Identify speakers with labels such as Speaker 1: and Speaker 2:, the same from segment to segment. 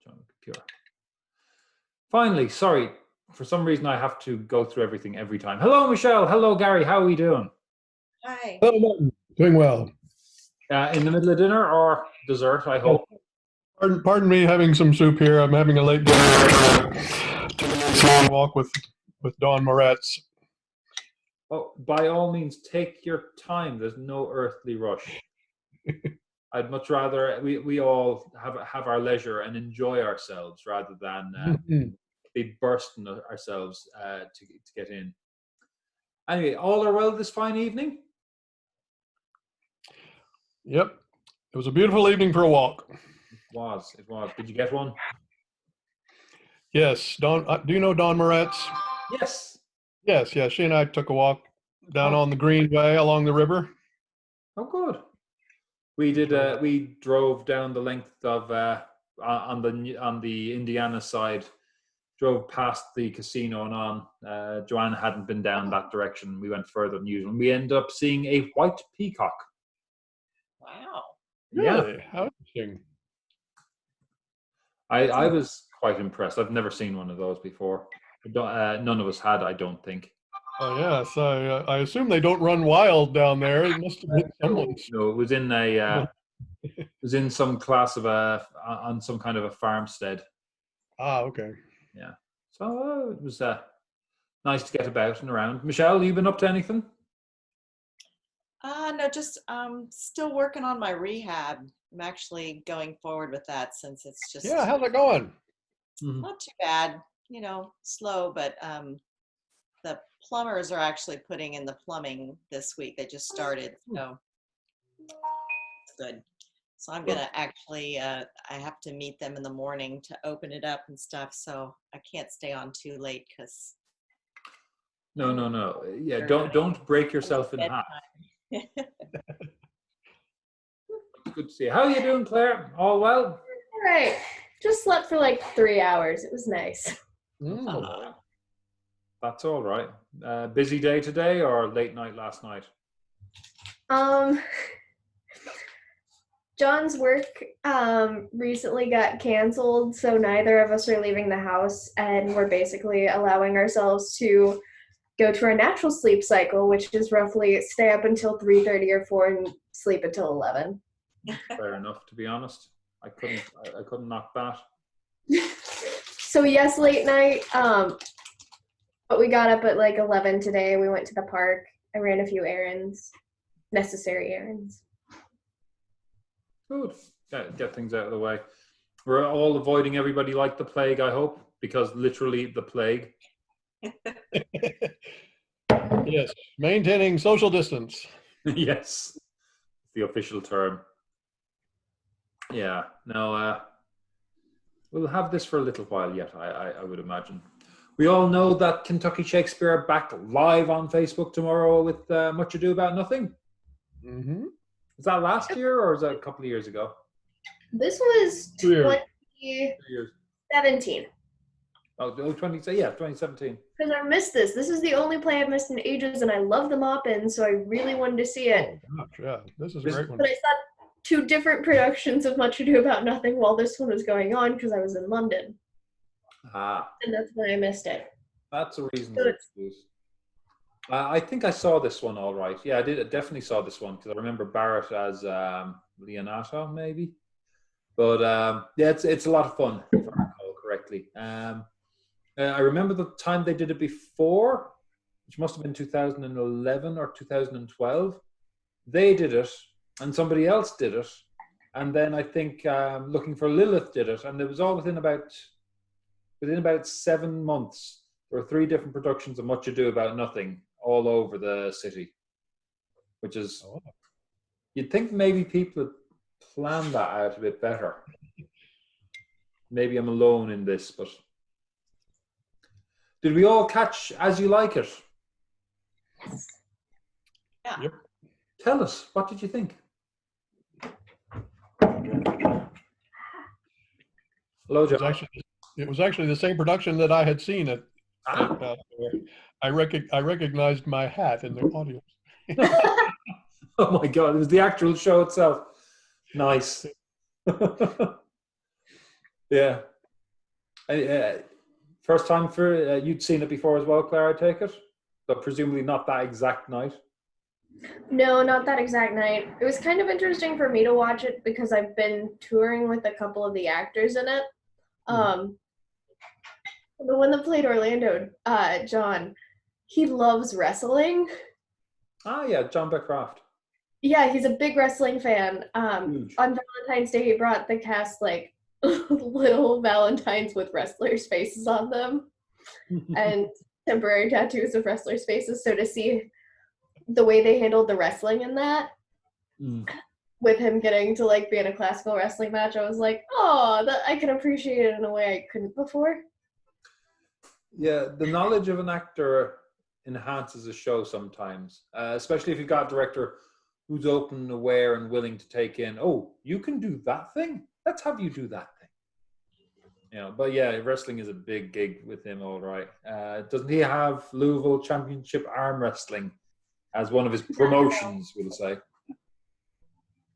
Speaker 1: Computer. Finally, sorry. For some reason, I have to go through everything every time. Hello, Michelle. Hello, Gary. How are we doing?
Speaker 2: Hi.
Speaker 3: Hello, Martin. Doing well.
Speaker 1: In the middle of dinner or dessert, I hope.
Speaker 3: Pardon me having some soup here. I'm having a late dinner. Took a nice long walk with Don Moretz.
Speaker 1: Oh, by all means, take your time. There's no earthly rush. I'd much rather we all have our leisure and enjoy ourselves rather than be bursting ourselves to get in. Anyway, all are well this fine evening?
Speaker 3: Yep. It was a beautiful evening for a walk.
Speaker 1: It was. Did you get one?
Speaker 3: Yes. Don, do you know Don Moretz?
Speaker 1: Yes.
Speaker 3: Yes. She and I took a walk down on the Greenway along the river.
Speaker 1: Oh, good. We did. We drove down the length of on the Indiana side. Drove past the casino and on. Joanne hadn't been down that direction. We went further than usual. And we ended up seeing a white peacock.
Speaker 2: Wow.
Speaker 3: Really?
Speaker 1: Yeah.
Speaker 3: How interesting.
Speaker 1: I was quite impressed. I've never seen one of those before. None of us had, I don't think.
Speaker 3: Oh, yeah. So I assume they don't run wild down there. It must have been someone's.
Speaker 1: No, it was in it was in some class of on some kind of a farmstead.
Speaker 3: Ah, okay.
Speaker 1: Yeah. So it was nice to get about and around. Michelle, you been up to anything?
Speaker 2: No, just still working on my rehab. I'm actually going forward with that since it's just
Speaker 3: Yeah, how's it going?
Speaker 2: not too bad. Slow, but the plumbers are actually putting in the plumbing this week. They just started, so it's good. So I'm gonna actually, I have to meet them in the morning to open it up and stuff. So I can't stay on too late because.
Speaker 1: No. Yeah, don't break yourself in half. Good to see you. How are you doing, Claire? All well?
Speaker 4: All right. Just slept for like 3 hours. It was nice.
Speaker 1: That's all right. Busy day today or late night last night?
Speaker 4: John's work recently got canceled, so neither of us are leaving the house, and we're basically allowing ourselves to go to our natural sleep cycle, which is roughly stay up until 3:30 or 4 and sleep until 11.
Speaker 1: Fair enough, to be honest. I couldn't knock that.
Speaker 4: So yes, late night, but we got up at like 11 today. We went to the park. I ran a few errands, necessary errands.
Speaker 1: Good. Get things out of the way. We're all avoiding everybody like the plague, I hope, because literally the plague.
Speaker 3: Yes, maintaining social distance.
Speaker 1: Yes, the official term. Yeah, no, we'll have this for a little while yet, I would imagine. We all know that Kentucky Shakespeare are back live on Facebook tomorrow with Much Ado About Nothing.
Speaker 3: Mm-hmm.
Speaker 1: Was that last year or was that a couple of years ago?
Speaker 4: This was 2017.
Speaker 1: Oh, 2017.
Speaker 4: Because I missed this. This is the only play I've missed in ages, and I love the Mop-In, so I really wanted to see it.
Speaker 3: Oh, gosh, yeah. This is a great one.
Speaker 4: But I saw 2 different productions of Much Ado About Nothing while this one was going on because I was in London.
Speaker 1: Ah.
Speaker 4: And that's when I missed it.
Speaker 1: That's a reasonable excuse. I think I saw this one all right. Yeah, I definitely saw this one because I remember Barrett as Leonato, maybe. But yeah, it's a lot of fun, if I recall correctly. I remember the time they did it before, which must have been 2011 or 2012. They did it, and somebody else did it. And then I think Looking for Lilith did it. And it was all within about 7 months. There were 3 different productions of Much Ado About Nothing all over the city, which is, you'd think maybe people would plan that out a bit better. Maybe I'm alone in this, but did we all catch As You Like It?
Speaker 2: Yes. Yeah.
Speaker 3: Yep.
Speaker 1: Tell us, what did you think? Hello, John.
Speaker 3: It was actually the same production that I had seen at
Speaker 1: Ah.
Speaker 3: I recognized my hat in the audience.
Speaker 1: Oh my God, it was the actual show itself. Nice. Yeah. First time for you'd seen it before as well, Claire, I take it? But presumably not that exact night.
Speaker 4: No, not that exact night. It was kind of interesting for me to watch it because I've been touring with a couple of the actors in it. The one that played Orlando, John, he loves wrestling.
Speaker 1: Ah, yeah, John Beckcroft.
Speaker 4: Yeah, he's a big wrestling fan.
Speaker 1: Huge.
Speaker 4: On Valentine's Day, he brought the cast like little Valentines with wrestlers' faces on them and temporary tattoos of wrestlers' faces. So to see the way they handled the wrestling in that, with him getting to like be in a classical wrestling match, I was like, oh, that I can appreciate it in a way I couldn't before.
Speaker 1: Yeah, the knowledge of an actor enhances a show sometimes, especially if you've got a director who's open, aware, and willing to take in, oh, you can do that thing? Let's have you do that thing. You know, but yeah, wrestling is a big gig with him, all right. Doesn't he have Louisville Championship Arm Wrestling as one of his promotions, we'll say?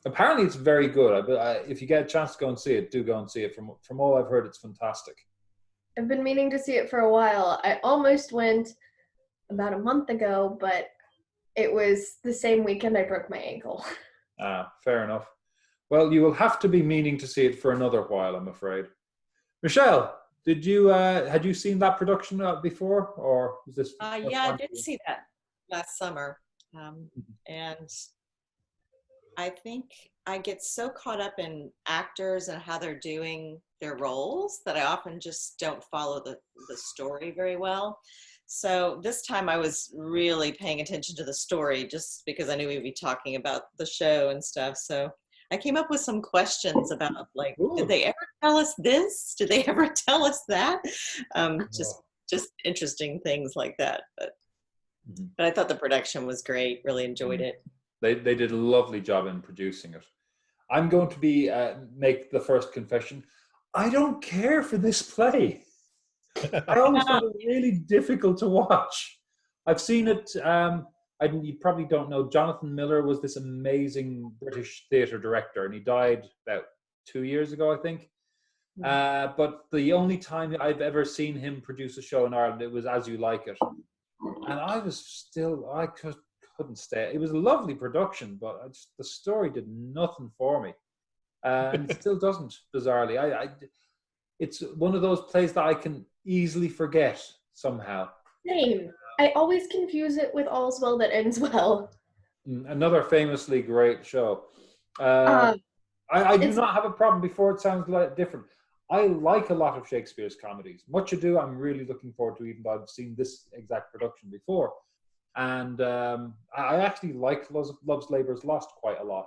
Speaker 1: Apparently it's very good. If you get a chance to go and see it, do go and see it. From all I've heard, it's fantastic.
Speaker 4: I've been meaning to see it for a while. I almost went about a month ago, but it was the same weekend I broke my ankle.
Speaker 1: Ah, fair enough. Well, you will have to be meaning to see it for another while, I'm afraid. Michelle, had you seen that production before, or was this?
Speaker 2: Yeah, I did see that last summer, and I think I get so caught up in actors and how they're doing their roles that I often just don't follow the story very well. So this time I was really paying attention to the story just because I knew we'd be talking about the show and stuff. So I came up with some questions about like, did they ever tell us this? Did they ever tell us that? Just interesting things like that. But I thought the production was great. Really enjoyed it.
Speaker 1: They did a lovely job in producing it. I'm going to make the first confession. I don't care for this play. I always found it really difficult to watch. I've seen it. You probably don't know. Jonathan Miller was this amazing British theatre director, and he died about 2 years ago, I think. But the only time I've ever seen him produce a show in Ireland, it was As You Like It, and I couldn't stay. It was a lovely production, but the story did nothing for me, and it still doesn't. Bizarrely, it's one of those plays that I can easily forget somehow.
Speaker 4: Same. I always confuse it with All's Well That Ends Well.
Speaker 1: Another famously great show. I do not have a problem before it sounds like different. I like a lot of Shakespeare's comedies. Much Ado, I'm really looking forward to, even though I've seen this exact production before. And I actually like Love's Labour's Lost quite a lot.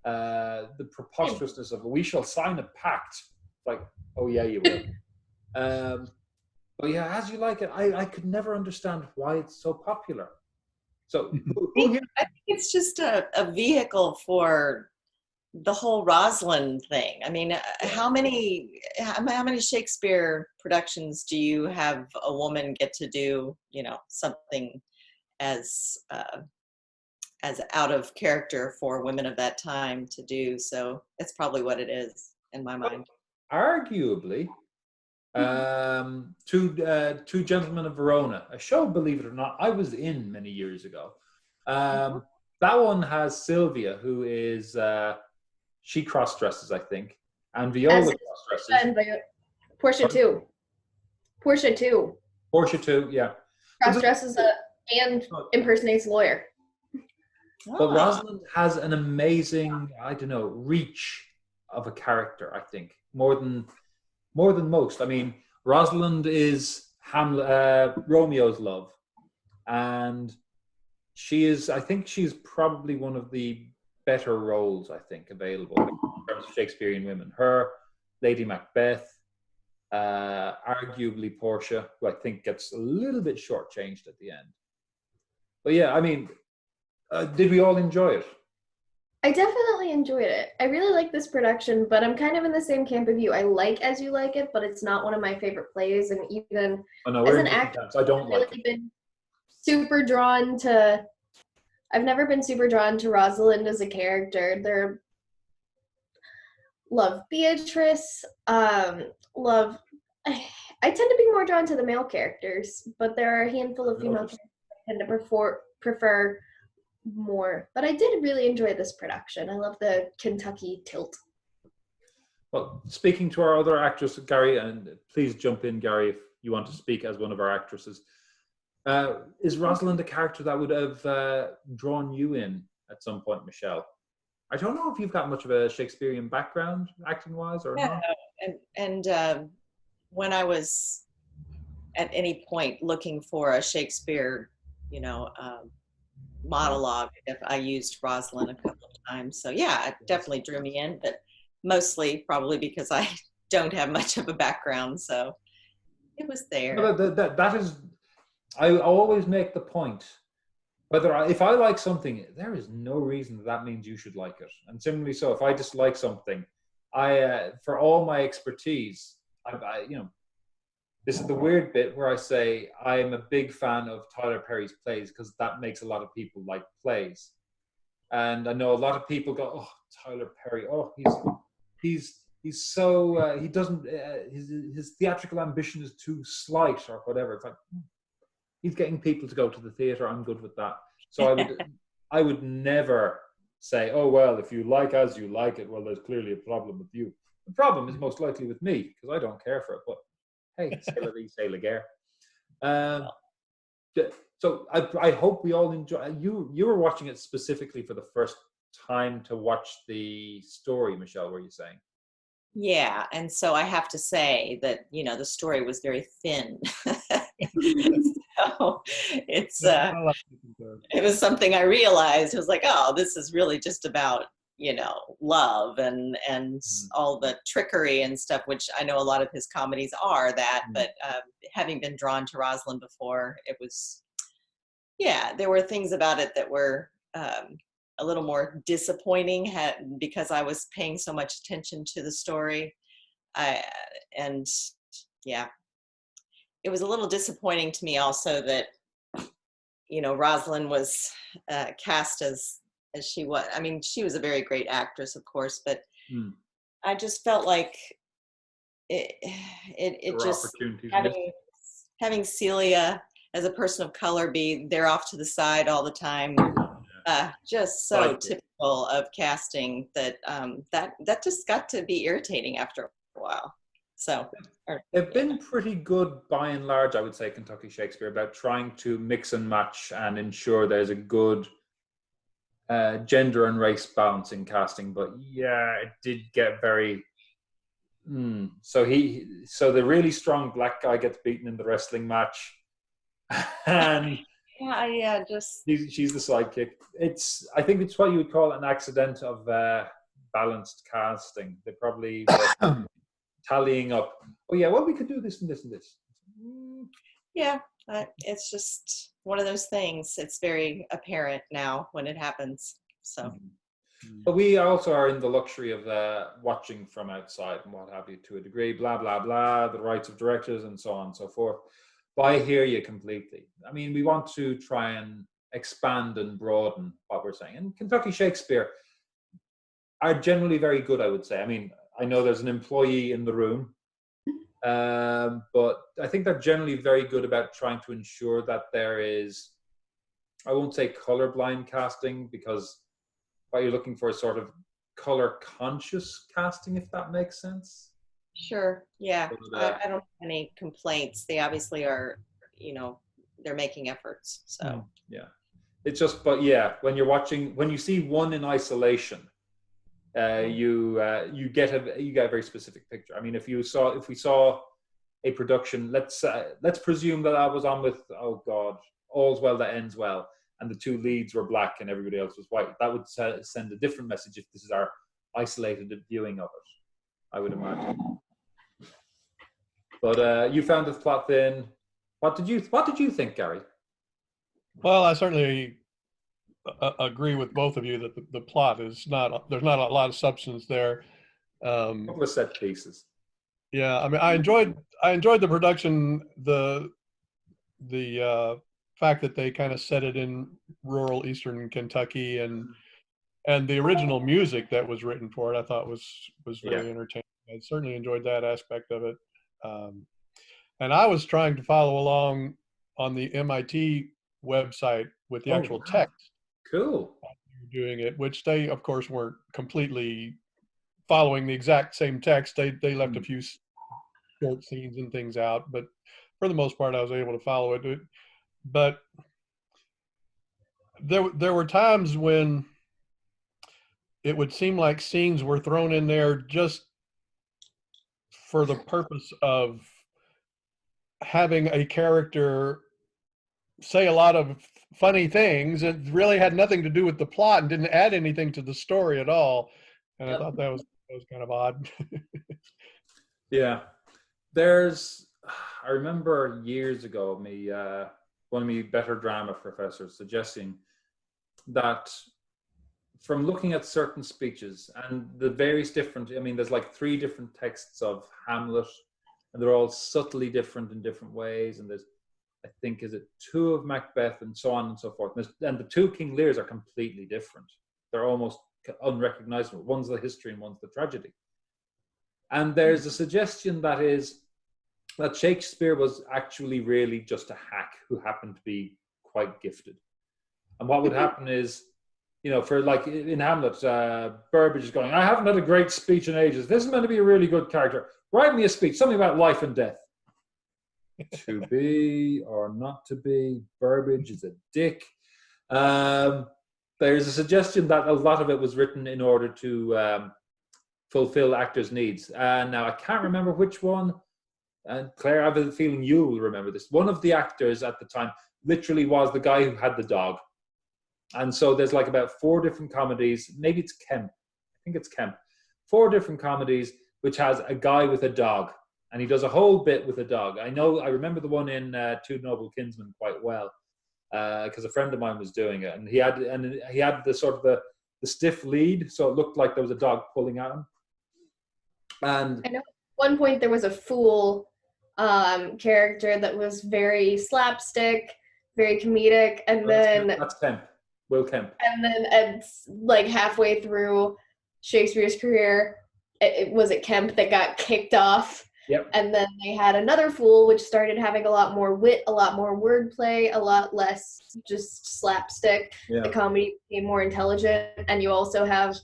Speaker 1: The preposterousness of we shall sign a pact. Like, oh yeah, you will. But yeah, As You Like It, I could never understand why it's so popular. So
Speaker 2: I think it's just a vehicle for the whole Rosalind thing. I mean, how many Shakespeare productions do you have a woman get to do, something as out of character for women of that time to do? So it's probably what it is in my mind.
Speaker 1: Arguably, Two Gentlemen of Verona, a show, believe it or not, I was in many years ago. That one has Sylvia, who is she cross-dresses, I think, and Viola cross-dresses.
Speaker 4: Portia too. Portia too,
Speaker 1: yeah.
Speaker 4: Cross-dresses and impersonates a lawyer.
Speaker 1: But Rosalind has an amazing, reach of a character, I think, more than most. I mean, Rosalind is Romeo's love, and I think she's probably one of the better roles, I think, available in terms of Shakespearean women. Her, Lady Macbeth, arguably Portia, who I think gets a little bit shortchanged at the end. But yeah, I mean, did we all enjoy it?
Speaker 4: I definitely enjoyed it. I really like this production, but I'm kind of in the same camp of you. I like As You Like It, but it's not one of my favorite plays. And even
Speaker 1: Oh no,
Speaker 4: as
Speaker 1: we're in
Speaker 4: an
Speaker 1: different
Speaker 4: actor,
Speaker 1: camps. I don't
Speaker 4: I've
Speaker 1: like it.
Speaker 4: really been super drawn to. I've never been super drawn to Rosalind as a character. They're love Beatrice. Love. I tend to be more drawn to the male characters, but there are a handful of female characters I tend to prefer more. But I did really enjoy this production. I love the Kentucky tilt.
Speaker 1: Well, speaking to our other actress, Gary, and please jump in, Gary, if you want to speak as one of our actresses. Is Rosalind a character that would have drawn you in at some point, Michelle? I don't know if you've got much of a Shakespearean background, acting-wise, or not.
Speaker 2: And when I was at any point looking for a Shakespeare, you know, monologue, if I used Rosalind a couple of times. So yeah, it definitely drew me in, but mostly probably because I don't have much of a background. So it was there.
Speaker 1: No, that is, I always make the point, if I like something, there is no reason that means you should like it. And similarly, so if I dislike something, for all my expertise, this is the weird bit where I say I'm a big fan of Tyler Perry's plays because that makes a lot of people like plays. And I know a lot of people go, "Oh, Tyler Perry, oh, he's so he doesn't his theatrical ambition is too slight or whatever." It's like he's getting people to go to the theater. I'm good with that. So I would never say, "Oh well, if you like As You Like It, well, there's clearly a problem with you." The problem is most likely with me because I don't care for it. But hey, c'est la guerre. So I hope we all enjoy. You were watching it specifically for the first time to watch the story, Michelle. Were you saying?
Speaker 2: Yeah, and so I have to say that the story was very thin. So it's it was something I realized. It was like, oh, this is really just about love and all the trickery and stuff, which I know a lot of his comedies are that. But having been drawn to Rosalind before, it was there were things about it that were a little more disappointing because I was paying so much attention to the story. And yeah, it was a little disappointing to me also that, Rosalind was cast as she was. I mean, she was a very great actress, of course, but I just felt like it just having Celia as a person of color be there off to the side all the time. Just so typical of casting that that just got to be irritating after a while. So
Speaker 1: they've been pretty good by and large, I would say, Kentucky Shakespeare, about trying to mix and match and ensure there's a good gender and race balance in casting. But yeah, it did get very. So the really strong black guy gets beaten in the wrestling match, and.
Speaker 2: Yeah, just
Speaker 1: she's the sidekick. I think it's what you would call an accident of balanced casting. They probably were tallying up. Oh yeah, well we could do this and this and this.
Speaker 2: Yeah, it's just one of those things. It's very apparent now when it happens. So,
Speaker 1: but we also are in the luxury of watching from outside and what have you to a degree. Blah blah blah. The rights of directors and so on and so forth. But I hear you completely. I mean, we want to try and expand and broaden what we're saying. And Kentucky Shakespeare are generally very good, I would say. I mean, I know there's an employee in the room, but I think they're generally very good about trying to ensure that there is, I won't say colorblind casting, because what you're looking for is sort of color conscious casting, if that makes sense.
Speaker 2: Sure. Yeah. I don't have any complaints. They obviously are, they're making efforts. So
Speaker 1: yeah, it's just, but yeah, when you see one in isolation, you get a very specific picture. I mean, if we saw a production, let's presume that was on with, oh God, All's Well That Ends Well, and the two leads were black and everybody else was white. That would send a different message if this is our isolated viewing of it, I would imagine. But you found the plot thin. What did you think, Gary?
Speaker 3: Well, I certainly agree with both of you that the plot is not, there's not a lot of substance there.
Speaker 1: A couple of set pieces.
Speaker 3: Yeah, I mean, I enjoyed the production, the fact that they kind of set it in rural eastern Kentucky, and the original music that was written for it, I thought was very entertaining. I certainly enjoyed that aspect of it. And I was trying to follow along on the MIT website with the actual text.
Speaker 1: Cool.
Speaker 3: Doing it, which they, of course, weren't completely following the exact same text. They left a few short scenes and things out, but for the most part, I was able to follow it. But there were times when it would seem like scenes were thrown in there just for the purpose of having a character say a lot of funny things. It really had nothing to do with the plot and didn't add anything to the story at all. And I thought that was kind of odd.
Speaker 1: Yeah. I remember years ago, one of my better drama professors suggesting that from looking at certain speeches and the various different, I mean, there's like 3 different texts of Hamlet, and they're all subtly different in different ways. And there's, I think, is it 2 of Macbeth and so on and so forth. And the 2 King Lears are completely different. They're almost unrecognizable. One's the history and one's the tragedy. And there's a suggestion that Shakespeare was actually really just a hack who happened to be quite gifted. And what would happen is, you know, for like in Hamlet, Burbage is going, I haven't had a great speech in ages. This is meant to be a really good character. Write me a speech, something about life and death. To be or not to be, Burbage is a dick. There's a suggestion that a lot of it was written in order to fulfill actors' needs. Now, I can't remember which one. And Claire, I have a feeling you will remember this. One of the actors at the time literally was the guy who had the dog. And so there's like about 4 different comedies. Maybe it's Kemp. I think it's Kemp. 4 different comedies which has a guy with a dog. And he does a whole bit with a dog. I remember the one in Two Noble Kinsmen quite well, because a friend of mine was doing it. And he had the sort of the stiff lead, so it looked like there was a dog pulling at him. And
Speaker 4: I know at one point there was a fool character that was very slapstick, very comedic, and
Speaker 1: that's Kemp, Will Kemp.
Speaker 4: And then like halfway through Shakespeare's career, it was Kemp that got kicked off.
Speaker 1: Yep.
Speaker 4: And then they had another fool, which started having a lot more wit, a lot more wordplay, a lot less just slapstick.
Speaker 1: Yeah.
Speaker 4: The comedy became more intelligent, and you also have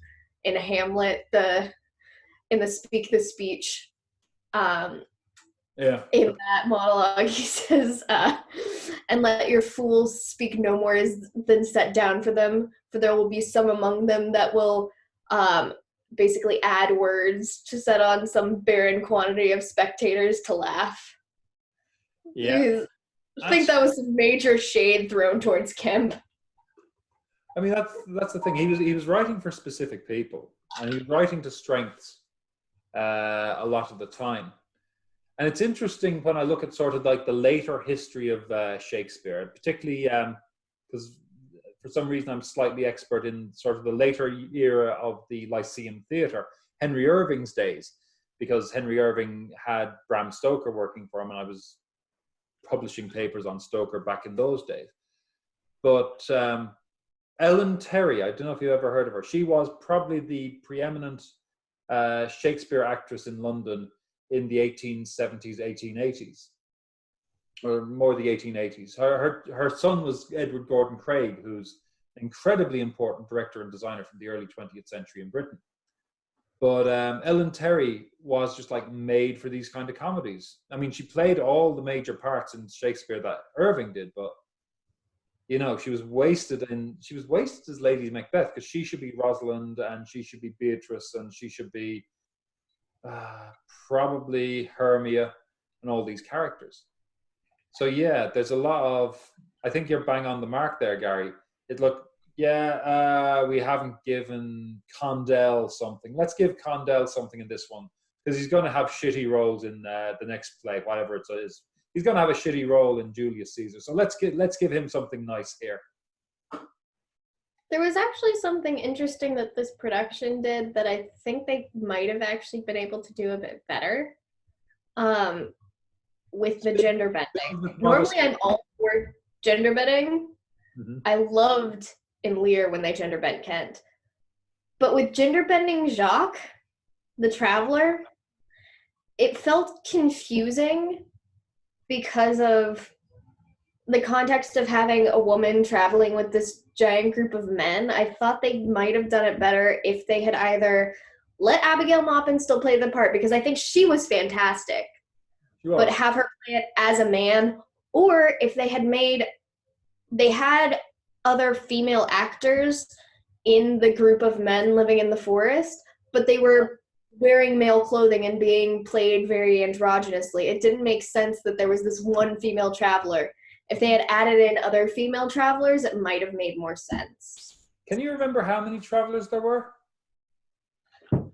Speaker 4: in Hamlet in the Speak the Speech.
Speaker 1: Yeah.
Speaker 4: In that monologue, he says, and let your fools speak no more than set down for them, for there will be some among them that will basically add words to set on some barren quantity of spectators to laugh.
Speaker 1: Yeah.
Speaker 4: I think that was some major shade thrown towards Kemp.
Speaker 1: I mean, that's the thing. He was writing for specific people, and he was writing to strengths a lot of the time. And it's interesting when I look at sort of like the later history of Shakespeare, particularly because for some reason I'm slightly expert in sort of the later era of the Lyceum Theatre, Henry Irving's days, because Henry Irving had Bram Stoker working for him, and I was publishing papers on Stoker back in those days. But Ellen Terry, I don't know if you've ever heard of her. She was probably the preeminent Shakespeare actress in London in the 1870s, 1880s, or more the 1880s. Her son was Edward Gordon Craig, who's an incredibly important director and designer from the early 20th century in Britain. But Ellen Terry was just like made for these kind of comedies. I mean, she played all the major parts in Shakespeare that Irving did, but you know, she was wasted as Lady Macbeth, because she should be Rosalind and she should be Beatrice and she should be probably Hermia and all these characters. So yeah, there's a lot of, I think you're bang on the mark there, Gary. We haven't given Condell something. Let's give Condell something in this one, because he's going to have shitty roles in the next play, whatever it is. He's going to have a shitty role in Julius Caesar. So let's give him something nice here.
Speaker 4: There was actually something interesting that this production did that I think they might have actually been able to do a bit better um, with the gender bending. Normally, I'm all for gender bending.
Speaker 1: Mhm.
Speaker 4: I loved in Lear when they gender bent Kent. But with gender bending Jacques, the traveler, it felt confusing because of the context of having a woman traveling with this giant group of men. I thought they might have done it better if they had either let Abigail Maupin still play the part, because I think she was fantastic, but have her play it as a man, or if they had other female actors in the group of men living in the forest, but they were wearing male clothing and being played very androgynously. It didn't make sense that there was this one female traveler. If they had added in other female travelers, it might have made more sense.
Speaker 1: Can you remember how many travelers there were?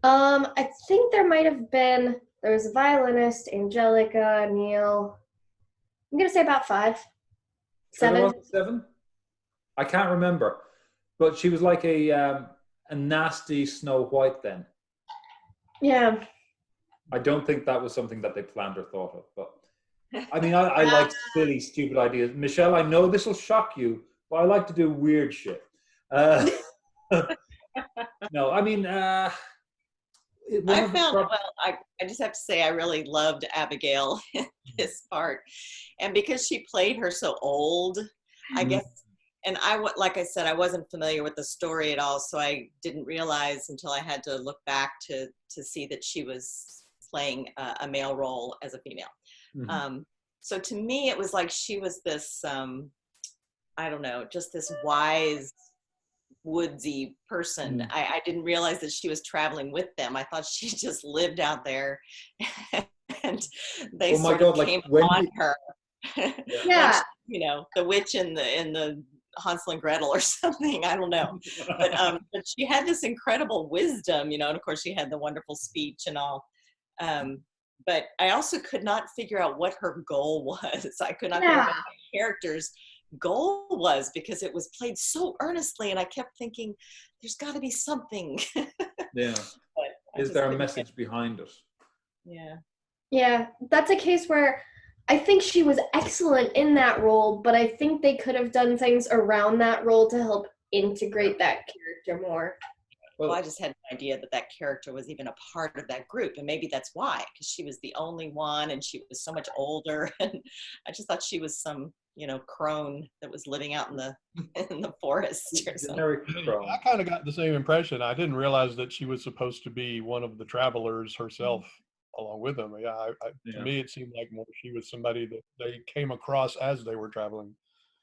Speaker 4: I think there might have been, there was a violinist, Angelica, Neil. I'm going to say about 5.
Speaker 1: Sure there
Speaker 4: 7.
Speaker 1: wasn't 7? I can't remember. But she was like a nasty Snow White then.
Speaker 4: Yeah.
Speaker 1: I don't think that was something that they planned or thought of. But I mean, I like silly, stupid ideas. Michelle, I know this will shock you, but I like to do weird shit. No, I mean,
Speaker 2: I just have to say I really loved Abigail in this part. And because she played her so old, I guess, and like I said, I wasn't familiar with the story at all, so I didn't realize until I had to look back to see that she was playing a male role as a female.
Speaker 1: Mm-hmm.
Speaker 2: So to me, it was like she was this, I don't know, just this wise, woodsy person. I didn't realize that she was traveling with them. I thought she just lived out there and they came on her.
Speaker 4: Yeah.
Speaker 2: Like, you know, the witch in the Hansel and Gretel or something. I don't know. But she had this incredible wisdom, you know, and of course she had the wonderful speech and all. But I also could not figure out what her goal was. I could not figure out what the character's goal was because it was played so earnestly, and I kept thinking, "There's got to be something."
Speaker 1: Yeah. Is there a message behind it?
Speaker 2: Yeah.
Speaker 4: Yeah, that's a case where I think she was excellent in that role, but I think they could have done things around that role to help integrate that character more.
Speaker 2: Well, I just had an idea that that character was even a part of that group, and maybe that's why, because she was the only one, and she was so much older, and I just thought she was some, you know, crone that was living out in the forest or something.
Speaker 3: I kind of got the same impression. I didn't realize that she was supposed to be one of the travelers herself along with them. To me, it seemed like more she was somebody that they came across as they were traveling.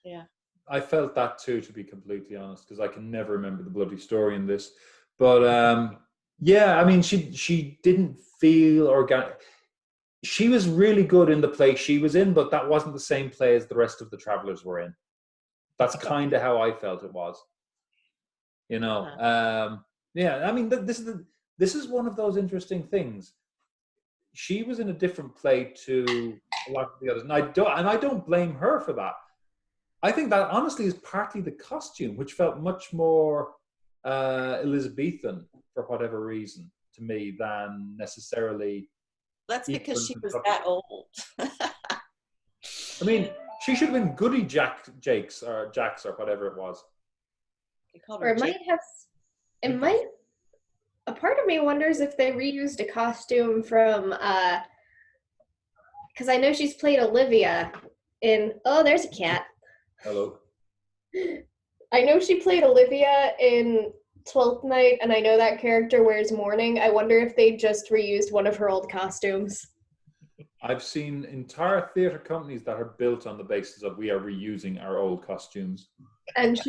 Speaker 2: Yeah.
Speaker 1: I felt that too, to be completely honest, because I can never remember the bloody story in this. But yeah, I mean, she didn't feel organic. She was really good in the play she was in, but that wasn't the same play as the rest of the travelers were in. That's kind of how I felt it was. You know, yeah. I mean, this is one of those interesting things. She was in a different play to a lot of the others, and I don't blame her for that. I think that honestly is partly the costume, which felt much more Elizabethan for whatever reason to me than necessarily.
Speaker 2: That's because she was that old.
Speaker 1: I mean, she should have been Goody Jakes or whatever it was.
Speaker 4: Or it might have. It might. A part of me wonders if they reused a costume from. Because I know she's played Olivia in. Oh, there's a cat.
Speaker 1: Hello.
Speaker 4: I know she played Olivia in Twelfth Night, and I know that character wears mourning. I wonder if they just reused one of her old costumes.
Speaker 1: I've seen entire theatre companies that are built on the basis of we are reusing our old costumes.
Speaker 4: And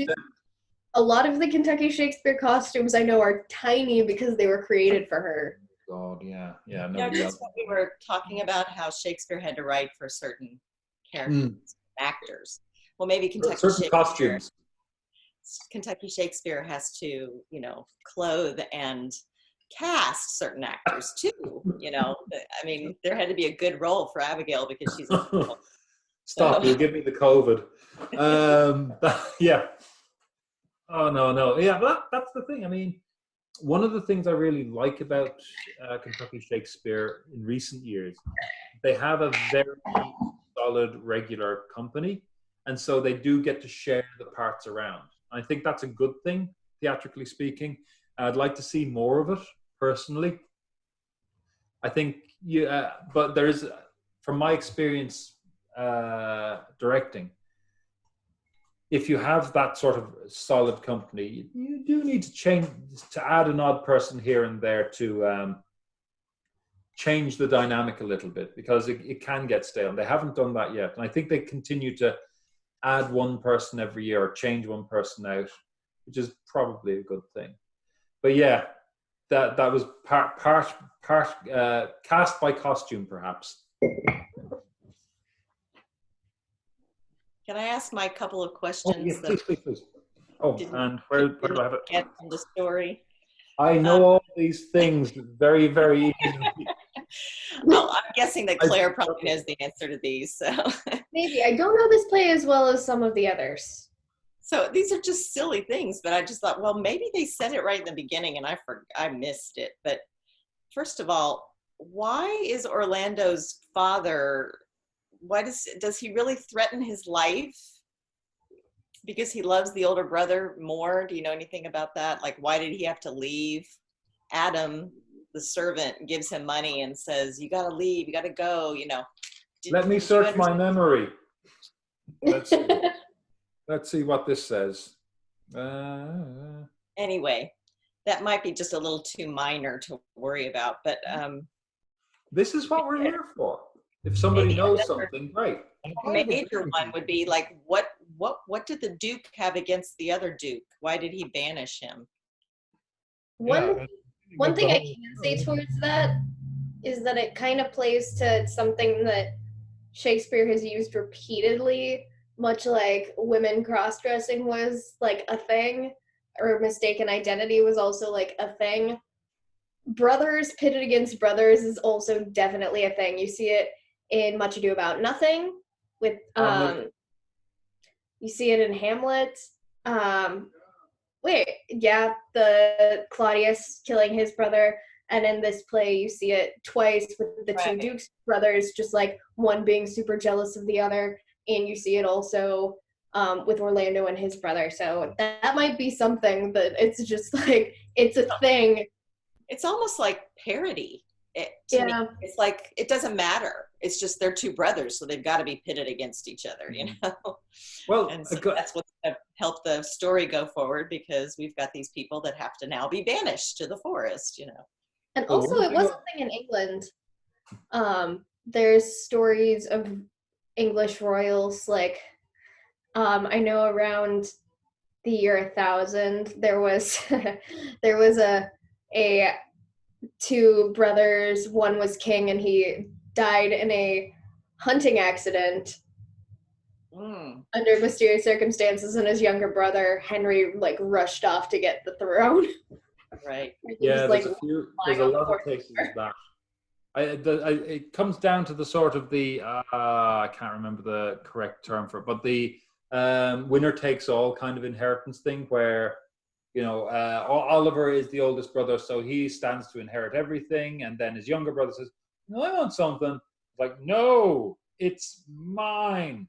Speaker 4: a lot of the Kentucky Shakespeare costumes I know are tiny because they were created for her.
Speaker 1: God, yeah.
Speaker 2: Just what we were talking about, how Shakespeare had to write for certain characters, actors. Well, maybe Kentucky Shakespeare has to, you know, clothe and cast certain actors too. You know, I mean, there had to be a good role for Abigail because she's.
Speaker 1: Stop! You'll give me the COVID. Yeah. Oh no, no, yeah, but that's the thing. I mean, one of the things I really like about Kentucky Shakespeare in recent years, they have a very solid regular company, and so they do get to share the parts around. I think that's a good thing, theatrically speaking. I'd like to see more of it personally. I think you, but there's, from my experience directing, if you have that sort of solid company, you do need to change, to add an odd person here and there to change the dynamic a little bit, because it can get stale. They haven't done that yet, and I think they continue to add one person every year or change one person out, which is probably a good thing. But yeah, that was part cast by costume, perhaps.
Speaker 2: Can I ask my couple of
Speaker 1: Oh,
Speaker 2: questions
Speaker 1: yes,
Speaker 2: that
Speaker 1: please. Oh,
Speaker 2: didn't
Speaker 1: and where do I have it?
Speaker 2: get from the story?
Speaker 1: I know all these things very, very easily.
Speaker 2: Well, I'm guessing that Claire probably knows the answer to these. So,
Speaker 4: Maybe. I don't know this play as well as some of the others.
Speaker 2: so these are just silly things, but I just thought, well, maybe they said it right in the beginning and I missed it. But first of all, why is Orlando's father, why does he really threaten his life? Because he loves the older brother more? Do you know anything about that? Like, why did he have to leave? Adam, the servant, gives him money and says, you got to leave, you got to go, you know.
Speaker 1: Let me search my memory. Let's see what this says.
Speaker 2: Anyway, that might be just a little too minor to worry about, but
Speaker 1: this is what we're here for. If somebody knows something, great.
Speaker 2: a major one would be like, what did the Duke have against the other Duke? Why did he banish him?
Speaker 4: One thing I can say towards that is that it kind of plays to something that Shakespeare has used repeatedly, much like women cross-dressing was like a thing, or mistaken identity was also like a thing. Brothers pitted against brothers is also definitely a thing. You see it in Much Ado About Nothing with you see it in Hamlet. The Claudius killing his brother, and in this play you see it twice with the two Dukes brothers, just like one being super jealous of the other, and you see it also with Orlando and his brother. So that might be something that it's just like, it's a thing.
Speaker 2: It's almost like parody. Me, it's like, it doesn't matter. It's just they're two brothers, so they've got to be pitted against each other, you know?
Speaker 1: Well,
Speaker 2: and so that's what's going to help the story go forward, because we've got these people that have to now be banished to the forest, you know?
Speaker 4: And also, it was a thing in England. There's stories of English royals, like, I know around the year 1000, there was a two brothers. One was king, and he died in a hunting accident under mysterious circumstances, and his younger brother Henry like rushed off to get the throne.
Speaker 2: Right.
Speaker 1: Yeah, there's a lot of cases of that. It comes down to the sort of the I can't remember the correct term for it, but the winner takes all kind of inheritance thing, where, you know, Oliver is the oldest brother, so he stands to inherit everything, and then his younger brother says, no, I want something. It's like, no, it's mine.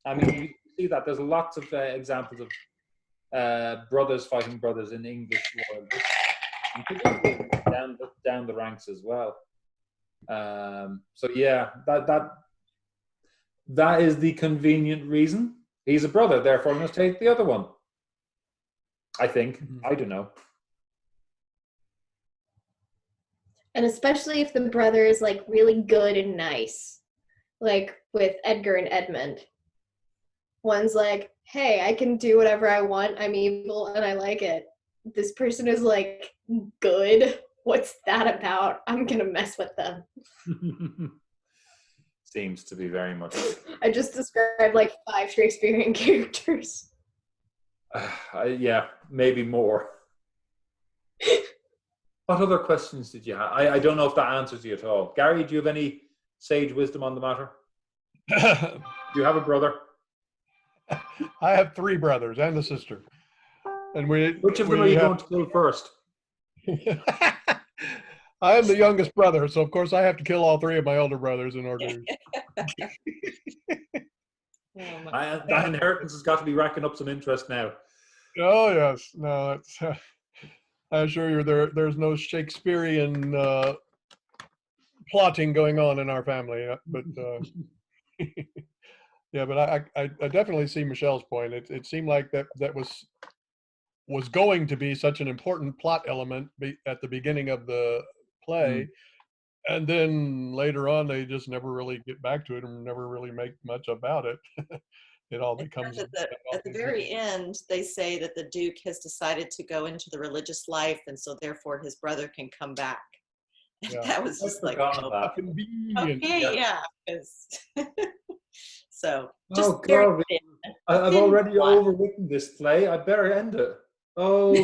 Speaker 1: I mean, you see that there's lots of examples of brothers fighting brothers in English royal history, down the ranks as well. So yeah, that is the convenient reason. He's a brother, therefore I must take the other one. I think. I don't know.
Speaker 4: And especially if the brother is like really good and nice, like with Edgar and Edmund. One's like, hey, I can do whatever I want. I'm evil and I like it. This person is like, good. What's that about? I'm going to mess with them.
Speaker 1: Seems to be very much.
Speaker 4: I just described like 5 Shakespearean characters.
Speaker 1: Yeah, maybe more. What other questions did you have? I don't know if that answers you at all. Gary, do you have any sage wisdom on the matter? Do you have a brother?
Speaker 3: I have 3 brothers and a sister. And
Speaker 1: Which of them are you going to kill first?
Speaker 3: I am the youngest brother, so of course I have to kill all three of my older brothers in order.
Speaker 1: That inheritance has got to be racking up some interest now.
Speaker 3: Oh yes, no, it's. I assure you, there's no Shakespearean plotting going on in our family, but yeah, but I definitely see Michelle's point. It seemed like that was going to be such an important plot element at the beginning of the play, and then later on they just never really get back to it and never really make much about it. It all becomes
Speaker 2: at the very end, they say that the Duke has decided to go into the religious life, and so therefore his brother can come back.
Speaker 3: Yeah.
Speaker 2: That was just like,
Speaker 3: how convenient.
Speaker 2: okay, yeah. So just
Speaker 1: Oh God, I've already overwritten this play. I better end it. Oh,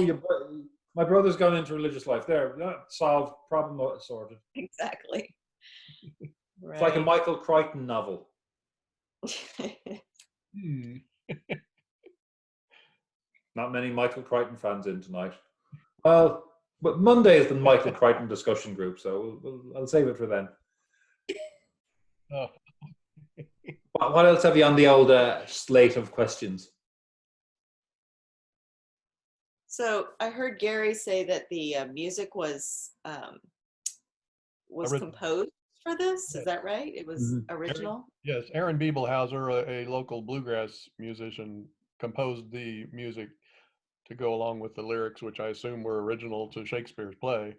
Speaker 1: my brother's gone into religious life. There, solved, problem sorted.
Speaker 2: Exactly.
Speaker 1: It's like a Michael Crichton novel. Not many Michael Crichton fans in tonight. Well, but Monday is the Michael Crichton discussion group, so I'll save it for then.
Speaker 3: Oh.
Speaker 1: What else have you on the old slate of questions?
Speaker 2: So I heard Gary say that the music was composed for this. Yes. Is that right? It was original?
Speaker 3: Yes, Aaron Bebelhauser, a local bluegrass musician, composed the music to go along with the lyrics, which I assume were original to Shakespeare's play.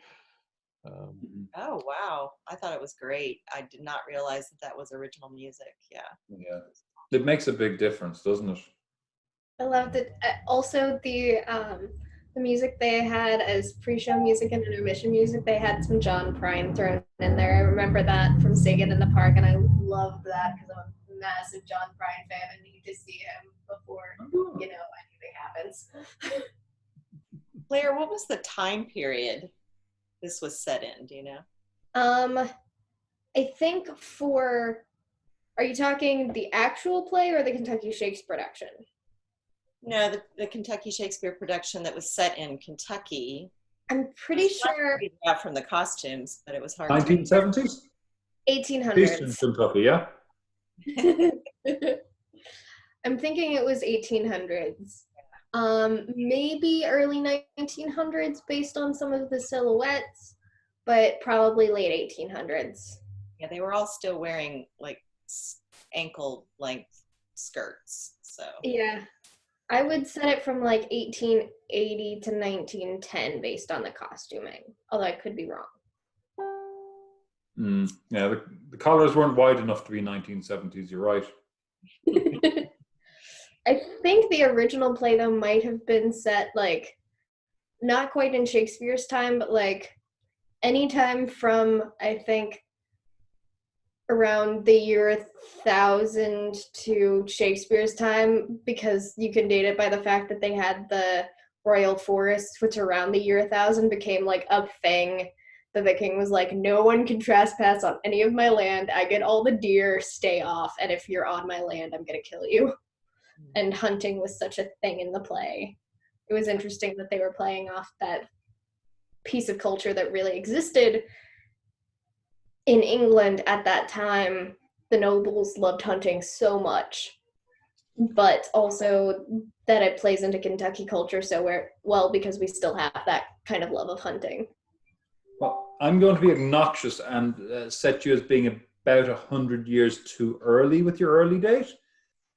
Speaker 2: Oh, wow. I thought it was great. I did not realize that was original music. Yeah.
Speaker 1: Yeah. It makes a big difference, doesn't it?
Speaker 4: I loved it. Also, the music they had as pre-show music and intermission music, they had some John Prine thrown in there. I remember that from Singing in the Park, and I love that because I'm a massive John Prine fan and need to see him before, anything happens.
Speaker 2: Claire, what was the time period this was set in? Do you know?
Speaker 4: I think are you talking the actual play or the Kentucky Shakespeare production?
Speaker 2: No, the Kentucky Shakespeare production that was set in Kentucky.
Speaker 4: I'm pretty sure.
Speaker 2: From the costumes, but it was hard.
Speaker 1: 1970s?
Speaker 4: 1800s.
Speaker 1: Eastern Kentucky, yeah.
Speaker 4: I'm thinking it was 1800s. Maybe early 1900s based on some of the silhouettes, but probably late 1800s.
Speaker 2: Yeah, they were all still wearing like ankle length skirts. So
Speaker 4: yeah, I would set it from like 1880 to 1910 based on the costuming, although I could be wrong.
Speaker 1: Yeah, the collars weren't wide enough to be 1970s. You're right.
Speaker 4: I think the original play though might have been set like not quite in Shakespeare's time, but like anytime from I think around the year 1000 to Shakespeare's time, because you can date it by the fact that they had the royal forests, which around the year 1000 became like a thing that the king was like, no one can trespass on any of my land. I get all the deer, stay off. And if you're on my land, I'm going to kill you. And hunting was such a thing in the play. It was interesting that they were playing off that piece of culture that really existed in England at that time. The nobles loved hunting so much, but also that it plays into Kentucky culture so well because we still have that kind of love of hunting.
Speaker 1: Well, I'm going to be obnoxious and set you as being about 100 years too early with your early date,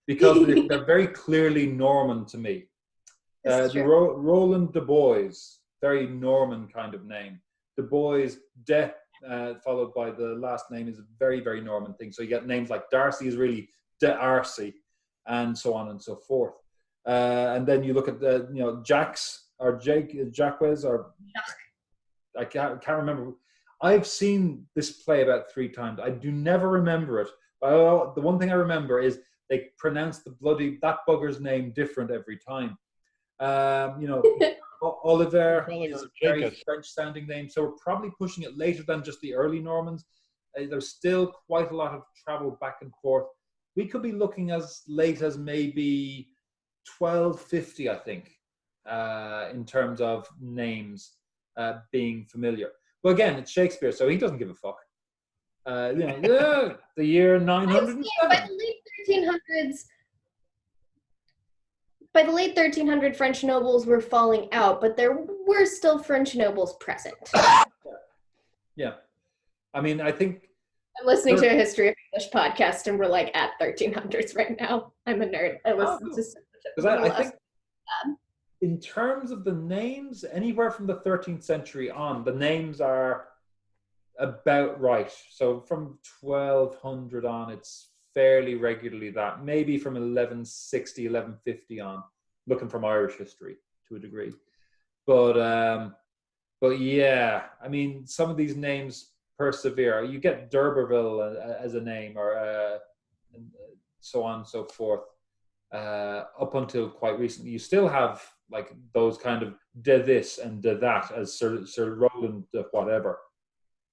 Speaker 1: because they're very clearly Norman to me. Roland Du Bois, very Norman kind of name. Du Bois, followed by the last name is a very, very Norman thing. So you get names like Darcy is really D'Arcy, and so on and so forth. And then you look at the, Jacques or Jacques or I can't remember. I've seen this play about 3 times. I do never remember it. But the one thing I remember is they pronounce that bugger's name different every time. Oliver is a very French-sounding name, so we're probably pushing it later than just the early Normans. There's still quite a lot of travel back and forth. We could be looking as late as maybe 1250, I think. in terms of names being familiar. But again, it's Shakespeare, so he doesn't give a fuck. Yeah, the year 907.
Speaker 4: By the late 1300s, French nobles were falling out, but there were still French nobles present.
Speaker 1: Yeah. I mean, I think
Speaker 4: I'm listening to a History of English podcast, and we're like at 1300s right now. I'm a nerd. I listen to
Speaker 1: because I think in terms of the names, anywhere from the 13th century on, the names are about right. So from 1200 on, it's fairly regularly that. Maybe from 1160, 1150 on, looking from Irish history to a degree. But yeah, I mean, some of these names persevere. You get D'Urberville as a name, or so on and so forth. Up until quite recently, you still have like those kind of de this and de that as Sir Roland whatever.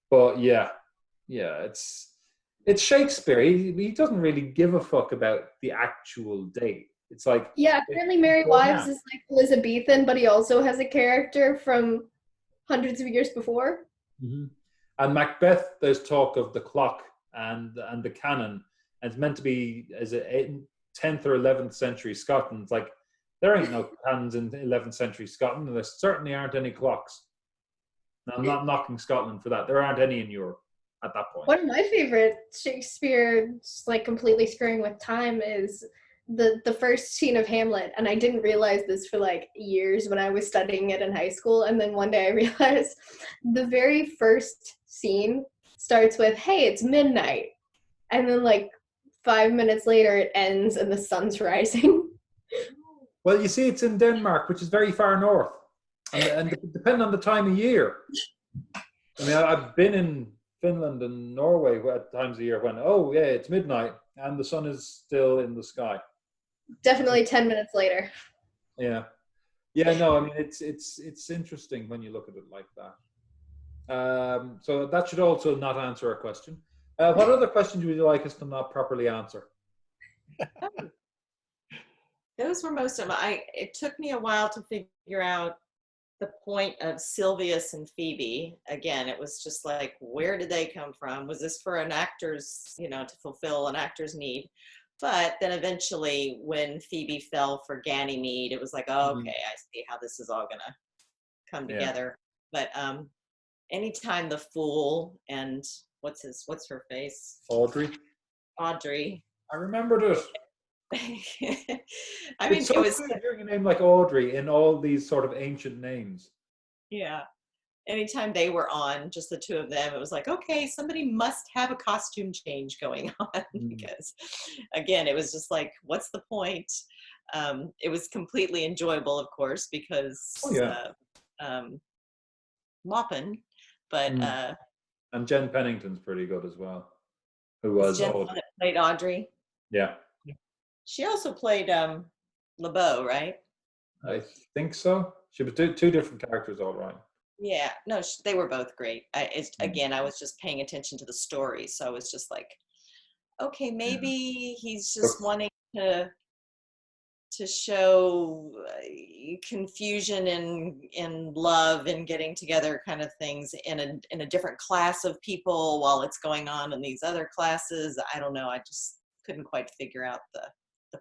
Speaker 1: But yeah, it's Shakespeare. He doesn't really give a fuck about the actual date. It's like,
Speaker 4: yeah, apparently Merry Wives is like Elizabethan, but he also has a character from hundreds of years before.
Speaker 1: Mm-hmm. And Macbeth, there's talk of the clock and the canon, and it's meant to be as a 10th or 11th century Scotland. It's like, there ain't no cannons in 11th century Scotland, and there certainly aren't any clocks. Now, I'm not knocking Scotland for that. There aren't any in Europe at that point.
Speaker 4: One of my favorite Shakespeare, just like completely screwing with time, is the first scene of Hamlet. And I didn't realize this for like years when I was studying it in high school. And then one day I realized the very first scene starts with, "Hey, it's midnight." And then like 5 minutes later it ends and the sun's rising.
Speaker 1: Well, you see, it's in Denmark, which is very far north. And depending on the time of year. I mean, I've been in Finland and Norway at times of year when, oh yeah, it's midnight and the sun is still in the sky.
Speaker 4: Definitely 10 minutes later.
Speaker 1: Yeah. No, I mean, it's interesting when you look at it like that. So that should also not answer our question. What other questions would you like us to not properly answer?
Speaker 2: Those were most of them. It took me a while to figure out the point of Sylvius and Phoebe. Again, it was just like, where did they come from? Was this for an actor's, to fulfill an actor's need? But then eventually when Phoebe fell for Ganymede, it was like, oh, okay, I see how this is all gonna come together. But anytime the Fool and what's her face?
Speaker 1: Audrey.
Speaker 2: I
Speaker 1: remembered it.
Speaker 2: I mean,
Speaker 1: it's so good hearing a name like Audrey in all these sort of ancient names.
Speaker 2: Yeah. Anytime they were on, just the two of them, it was like, okay, somebody must have a costume change going on because, again, it was just like, what's the point? It was completely enjoyable, of course, because Maupin, but
Speaker 1: and Jen Pennington's pretty good as well. Who was
Speaker 2: Jen that played Audrey?
Speaker 1: Yeah.
Speaker 2: She also played LeBeau, right?
Speaker 1: I think so. She was two different characters, all right.
Speaker 2: Yeah, no, they were both great. Again, I was just paying attention to the story, so I was just like, okay, maybe he's just wanting to show confusion in love and getting together kind of things in a different class of people while it's going on in these other classes. I don't know. I just couldn't quite figure out the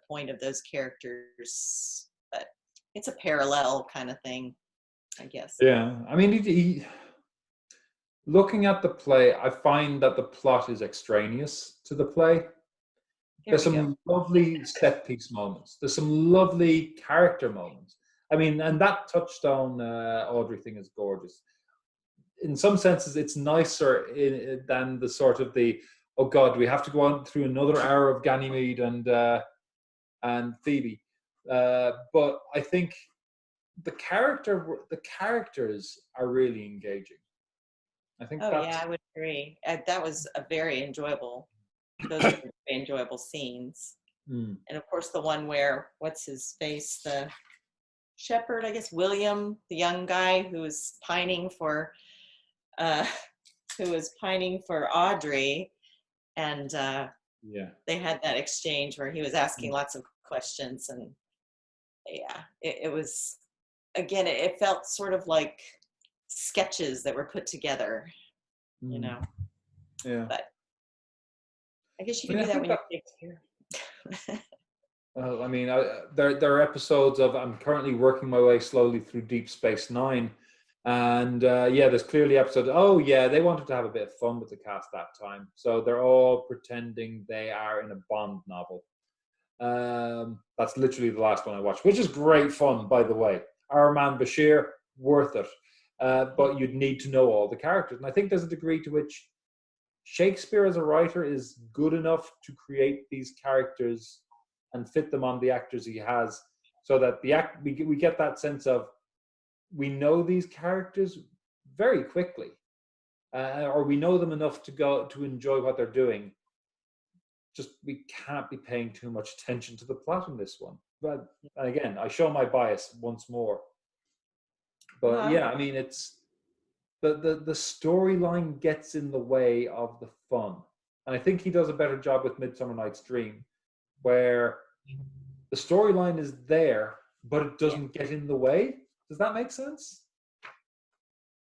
Speaker 2: point of those characters, but it's a parallel kind of thing, I guess.
Speaker 1: Yeah, I mean, looking at the play, I find that the plot is extraneous to the play. There's some lovely set piece moments. There's some lovely character moments. I mean, and that touchstone Audrey thing is gorgeous. In some senses, it's nicer than the sort of oh God, we have to go on through another hour of Ganymede and Phoebe. But I think the characters are really engaging. I think.
Speaker 2: I would agree. That was a very enjoyable. Those are very enjoyable scenes. And of course, the one where what's his face, the shepherd, I guess, William, the young guy who was pining for Audrey, and they had that exchange where he was asking lots of questions, and it was again, it felt sort of like sketches that were put together, you know.
Speaker 1: Yeah.
Speaker 2: But I guess you
Speaker 1: I
Speaker 2: can
Speaker 1: mean,
Speaker 2: do
Speaker 1: I
Speaker 2: that when
Speaker 1: think
Speaker 2: you're Shakespeare.
Speaker 1: Well, I mean, there are episodes of. I'm currently working my way slowly through Deep Space Nine, and yeah, there's clearly episodes. Oh yeah, they wanted to have a bit of fun with the cast that time, so they're all pretending they are in a Bond novel. That's literally the last one I watched, which is great fun, by the way. Our man Bashir, worth it, but you'd need to know all the characters, and I think there's a degree to which Shakespeare as a writer is good enough to create these characters and fit them on the actors he has, so that we get that sense of we know these characters very quickly, or we know them enough to enjoy what they're doing. Just we can't be paying too much attention to the plot in this one. But again, I show my bias once more. But yeah, I mean, it's the storyline gets in the way of the fun, and I think he does a better job with Midsummer Night's Dream, where the storyline is there, but it doesn't get in the way. Does that make sense?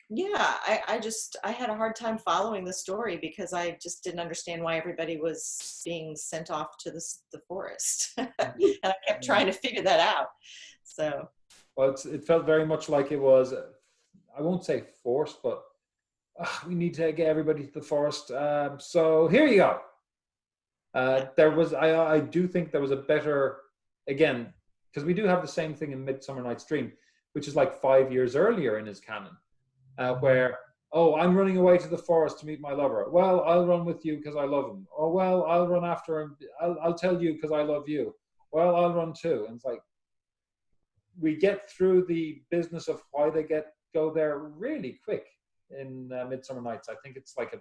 Speaker 2: Yeah, I had a hard time following the story because I just didn't understand why everybody was being sent off to the forest. And I kept trying to figure that out. So,
Speaker 1: well, it felt very much like it was, I won't say forced, but we need to get everybody to the forest. So here you go. I do think there was a better, again, because we do have the same thing in Midsummer Night's Dream, which is like 5 years earlier in his canon, where, oh, I'm running away to the forest to meet my lover. Well, I'll run with you because I love him. Oh, well, I'll run after him. I'll tell you because I love you. Well, I'll run too. And it's like, we get through the business of why they go there really quick in Midsummer Nights. I think it's like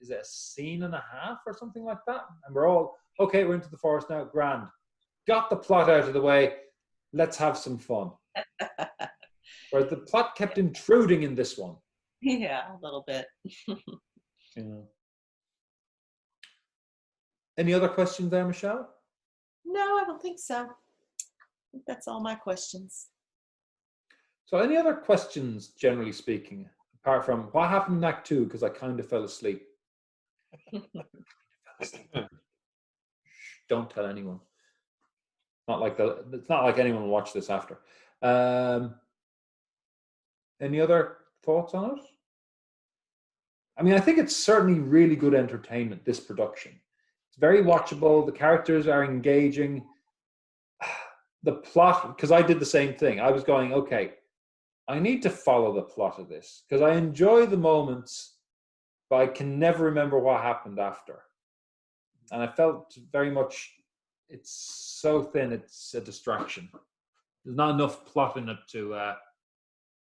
Speaker 1: is it a scene and a half or something like that? And we're all, okay, we're into the forest now, grand. Got the plot out of the way, let's have some fun. Whereas the plot kept intruding in this one.
Speaker 2: yeah, a little bit.
Speaker 1: Yeah. Any other questions there, Michelle?
Speaker 2: No, I don't think so. I think that's all my questions.
Speaker 1: So any other questions, generally speaking, apart from what happened in Act 2, because I kind of fell asleep. Don't tell anyone. It's not like anyone will watch this after. Any other thoughts on it? I mean, I think it's certainly really good entertainment, this production. It's very watchable. The characters are engaging. The plot, because I did the same thing. I was going, okay, I need to follow the plot of this because I enjoy the moments, but I can never remember what happened after. And I felt very much, it's so thin, it's a distraction. There's not enough plot in it to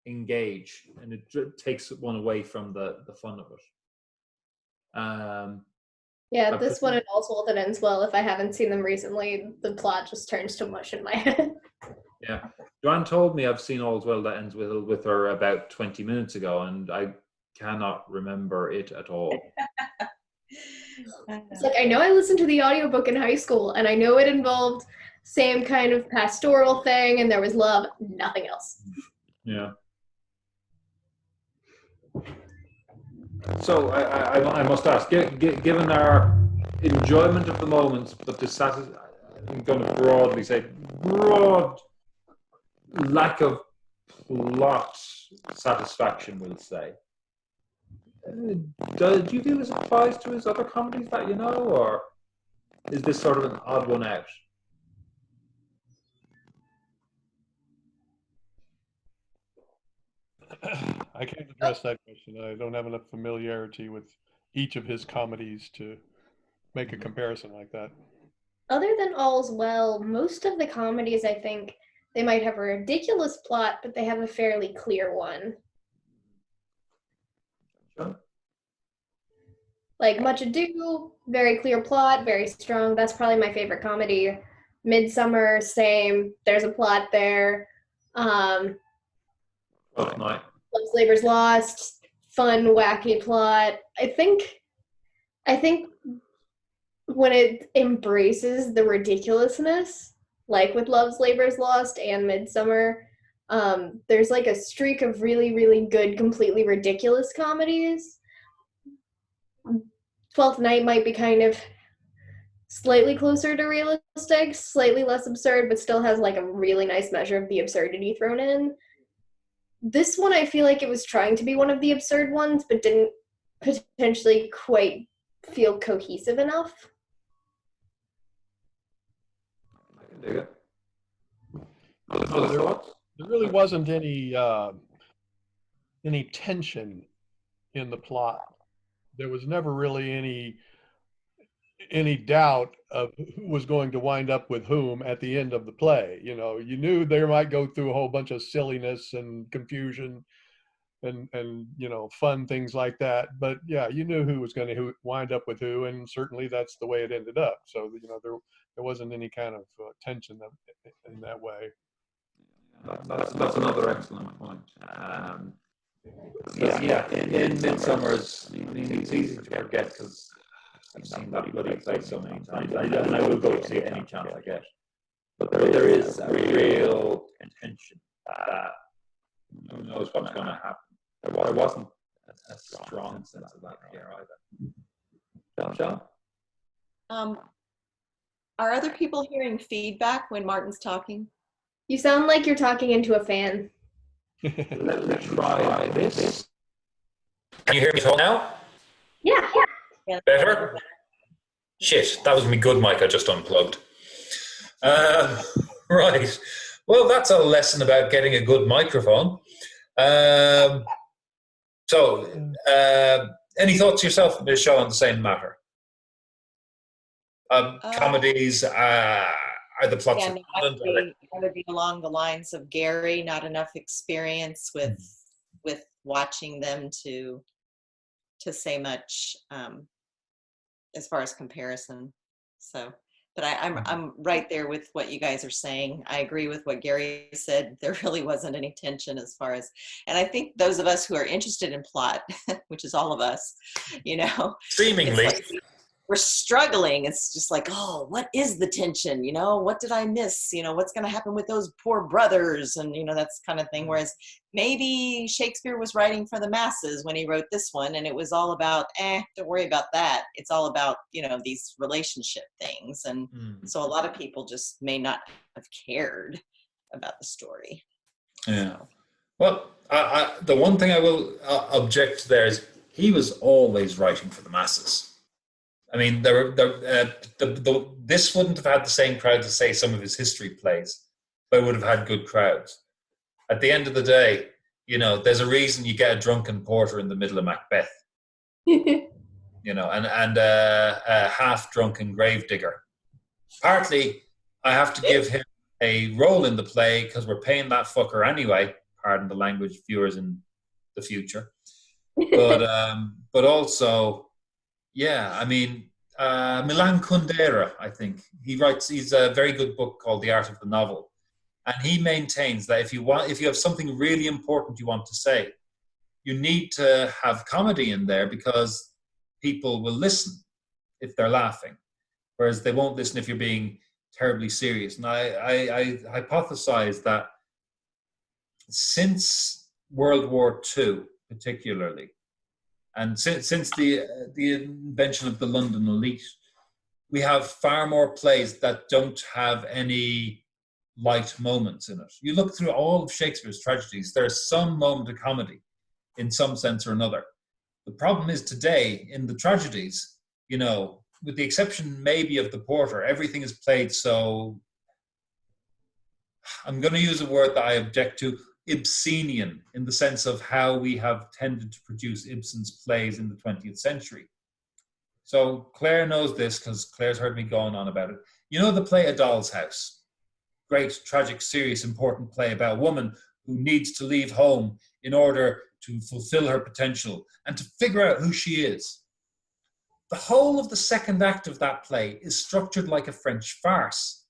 Speaker 1: engage, and it takes one away from the fun of it.
Speaker 4: Yeah, this one and Oswald that ends well. If I haven't seen them recently, the plot just turns to mush in my head.
Speaker 1: Yeah, Joanne told me I've seen All's Well that ends with her about 20 minutes ago, and I cannot remember it at all.
Speaker 4: It's like, I know I listened to the audiobook in high school, and I know it involved same kind of pastoral thing, and there was love, nothing else.
Speaker 1: Yeah. So I must ask, given our enjoyment of the moments, but I'm going to broadly say, broad lack of plot satisfaction, we'll say. Do you feel this applies to his other comedies that you know, or is this sort of an odd one out?
Speaker 3: I can't address that question. I don't have enough familiarity with each of his comedies to make a comparison like that.
Speaker 4: Other than All's Well, most of the comedies, I think, they might have a ridiculous plot, but they have a fairly clear one.
Speaker 1: Sure.
Speaker 4: Like Much Ado, very clear plot, very strong. That's probably my favorite comedy. Midsummer, same. There's a plot there.
Speaker 1: Night.
Speaker 4: Love's Labor's Lost, fun, wacky plot. I think when it embraces the ridiculousness, like with Love's Labor's Lost and Midsummer, There's like a streak of really, really good, completely ridiculous comedies. Twelfth Night might be kind of slightly closer to realistic, slightly less absurd, but still has like a really nice measure of the absurdity thrown in. This one, I feel like it was trying to be one of the absurd ones, but didn't potentially quite feel cohesive enough.
Speaker 1: I can dig it.
Speaker 3: So there really wasn't any tension in the plot. There was never really any doubt of who was going to wind up with whom at the end of the play. You know, you knew they might go through a whole bunch of silliness and confusion and you know, fun things like that. But yeah, you knew who was going to wind up with who, and certainly that's the way it ended up. So you know, there wasn't any kind of tension in that way.
Speaker 1: That's another excellent point. Yeah, in Midsummer's, I mean, it's easy to forget because I've seen that bloody play so many times, and I will go see it any chance I get. But there is a real tension that who knows what's going to happen. There wasn't a strong sense of that here either. John?
Speaker 2: Are other people hearing feedback when Martin's talking?
Speaker 4: You sound like you're talking into a fan.
Speaker 1: Let me try this.
Speaker 5: Can you hear me talk now?
Speaker 4: Yeah.
Speaker 5: Better? Shit, that was my good mic I just unplugged. Right. Well, that's a lesson about getting a good microphone. Any thoughts yourself, Michelle, on the same matter? Comedies, are the plots
Speaker 2: I would be along the lines of Gary, not enough experience with watching them to say much as far as comparison. So, but I'm right there with what you guys are saying. I agree with what Gary said. There really wasn't any tension as far as, and I think those of us who are interested in plot, which is all of us, you know,
Speaker 5: seemingly.
Speaker 2: We're struggling. It's just like, oh, what is the tension? You know, what did I miss? You know, what's going to happen with those poor brothers? And, you know, that's kind of thing. Whereas maybe Shakespeare was writing for the masses when he wrote this one, and it was all about, don't worry about that. It's all about, you know, these relationship things. And so a lot of people just may not have cared about the story.
Speaker 5: Yeah. Well, the one thing I will object to there is he was always writing for the masses. I mean, this wouldn't have had the same crowd as, say, some of his history plays, but it would have had good crowds. At the end of the day, you know, there's a reason you get a drunken porter in the middle of Macbeth, you know, and a half-drunken gravedigger. Partly, I have to give him a role in the play because we're paying that fucker anyway. Pardon the language, viewers in the future, but also. Yeah, I mean, Milan Kundera, I think, he's a very good book called The Art of the Novel. And he maintains that if you have something really important you want to say, you need to have comedy in there because people will listen if they're laughing, whereas they won't listen if you're being terribly serious. And I hypothesize that since World War II, particularly, and since the invention of the London elite, we have far more plays that don't have any light moments in it. You look through all of Shakespeare's tragedies, there's some moment of comedy in some sense or another. The problem is today, in the tragedies, you know, with the exception maybe of the Porter, everything is played so, I'm going to use a word that I object to, Ibsenian, in the sense of how we have tended to produce Ibsen's plays in the 20th century. So Clare knows this because Clare's heard me going on about it. You know the play A Doll's House? Great, tragic, serious, important play about a woman who needs to leave home in order to fulfill her potential and to figure out who she is. The whole of the second act of that play is structured like a French farce.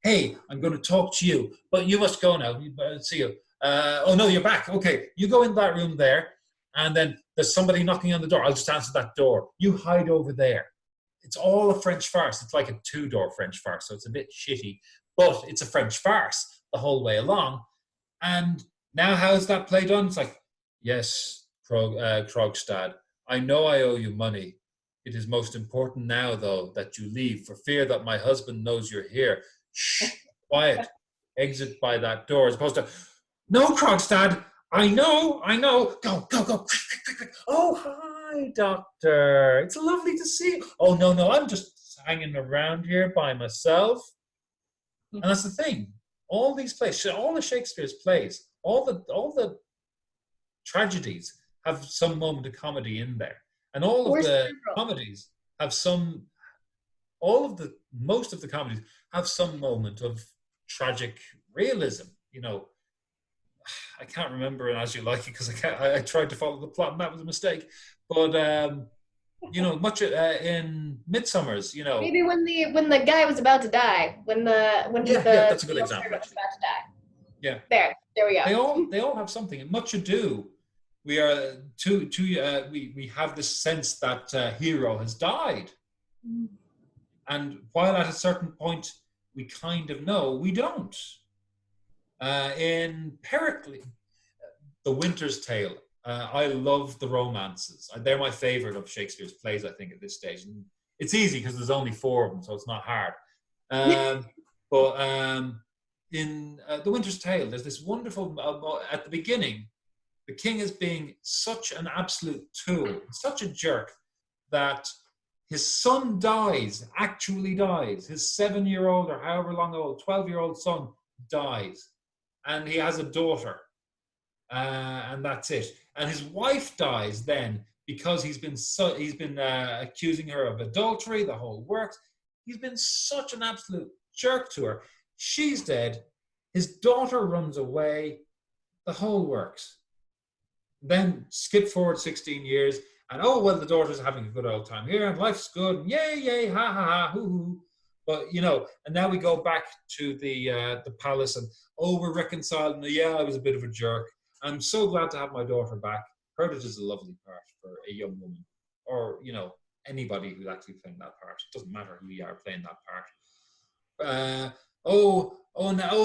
Speaker 5: Hey, I'm going to talk to you, but you must go now. See you. Oh no, you're back. Okay, you go in that room there, and then there's somebody knocking on the door. I'll just answer that door. You hide over there. It's all a French farce. It's like a two-door French farce, so it's a bit shitty, but it's a French farce the whole way along. And now how's that play done? It's like, yes, Krogstad, I know I owe you money. It is most important now, though, that you leave, for fear that my husband knows you're here. Shh, quiet. Exit by that door, as opposed to, no, Krogstad, I know. Go, go, go, quick, quick, quick, quick. Oh, hi, doctor. It's lovely to see you. Oh, no, I'm just hanging around here by myself. And that's the thing. All these plays, all of Shakespeare's plays, all the tragedies have some moment of comedy in there. And all of the comedies have some, most of the comedies have some moment of tragic realism. You know, I can't remember it As You Like It because I tried to follow the plot and that was a mistake. But you know, much in Midsummer's, you know,
Speaker 4: Maybe when the guy was about to die, when
Speaker 5: that's a good example.
Speaker 4: Was about to die.
Speaker 5: Yeah,
Speaker 4: there we go.
Speaker 5: They all have something. In Much Ado, we are we have this sense that hero has died, and while at a certain point we kind of know, we don't. In Pericles, The Winter's Tale, I love the romances. They're my favorite of Shakespeare's plays, I think, at this stage. And it's easy because there's only 4 of them, so it's not hard. But in The Winter's Tale, there's this wonderful, at the beginning, the king is being such an absolute tool, such a jerk, that his son actually dies. His 7-year-old or however long old, 12-year-old son dies. And he has a daughter. And that's it. And his wife dies then because he's been accusing her of adultery, the whole works. He's been such an absolute jerk to her. She's dead. His daughter runs away. The whole works. Then skip forward 16 years, and the daughter's having a good old time here, and life's good. And yay, ha ha ha, hoo hoo. But you know, and now we go back to the palace, and we're reconciled. And yeah, I was a bit of a jerk. I'm so glad to have my daughter back. Heard it is a lovely part for a young woman, or you know, anybody who's actually playing that part. It doesn't matter who you are playing that part.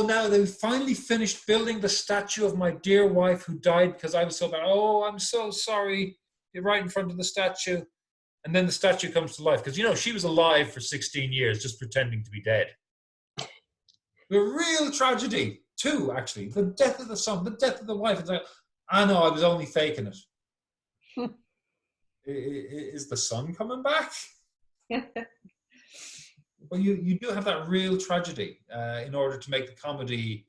Speaker 5: Now they've finally finished building the statue of my dear wife who died because I was so bad. Oh, I'm so sorry. You're right in front of the statue. And then the statue comes to life because, you know, she was alive for 16 years just pretending to be dead. The real tragedy, too, actually. The death of the son, the death of the wife. It's like, I know, I was only faking it. Is the son coming back? Well, you do have that real tragedy in order to make the comedy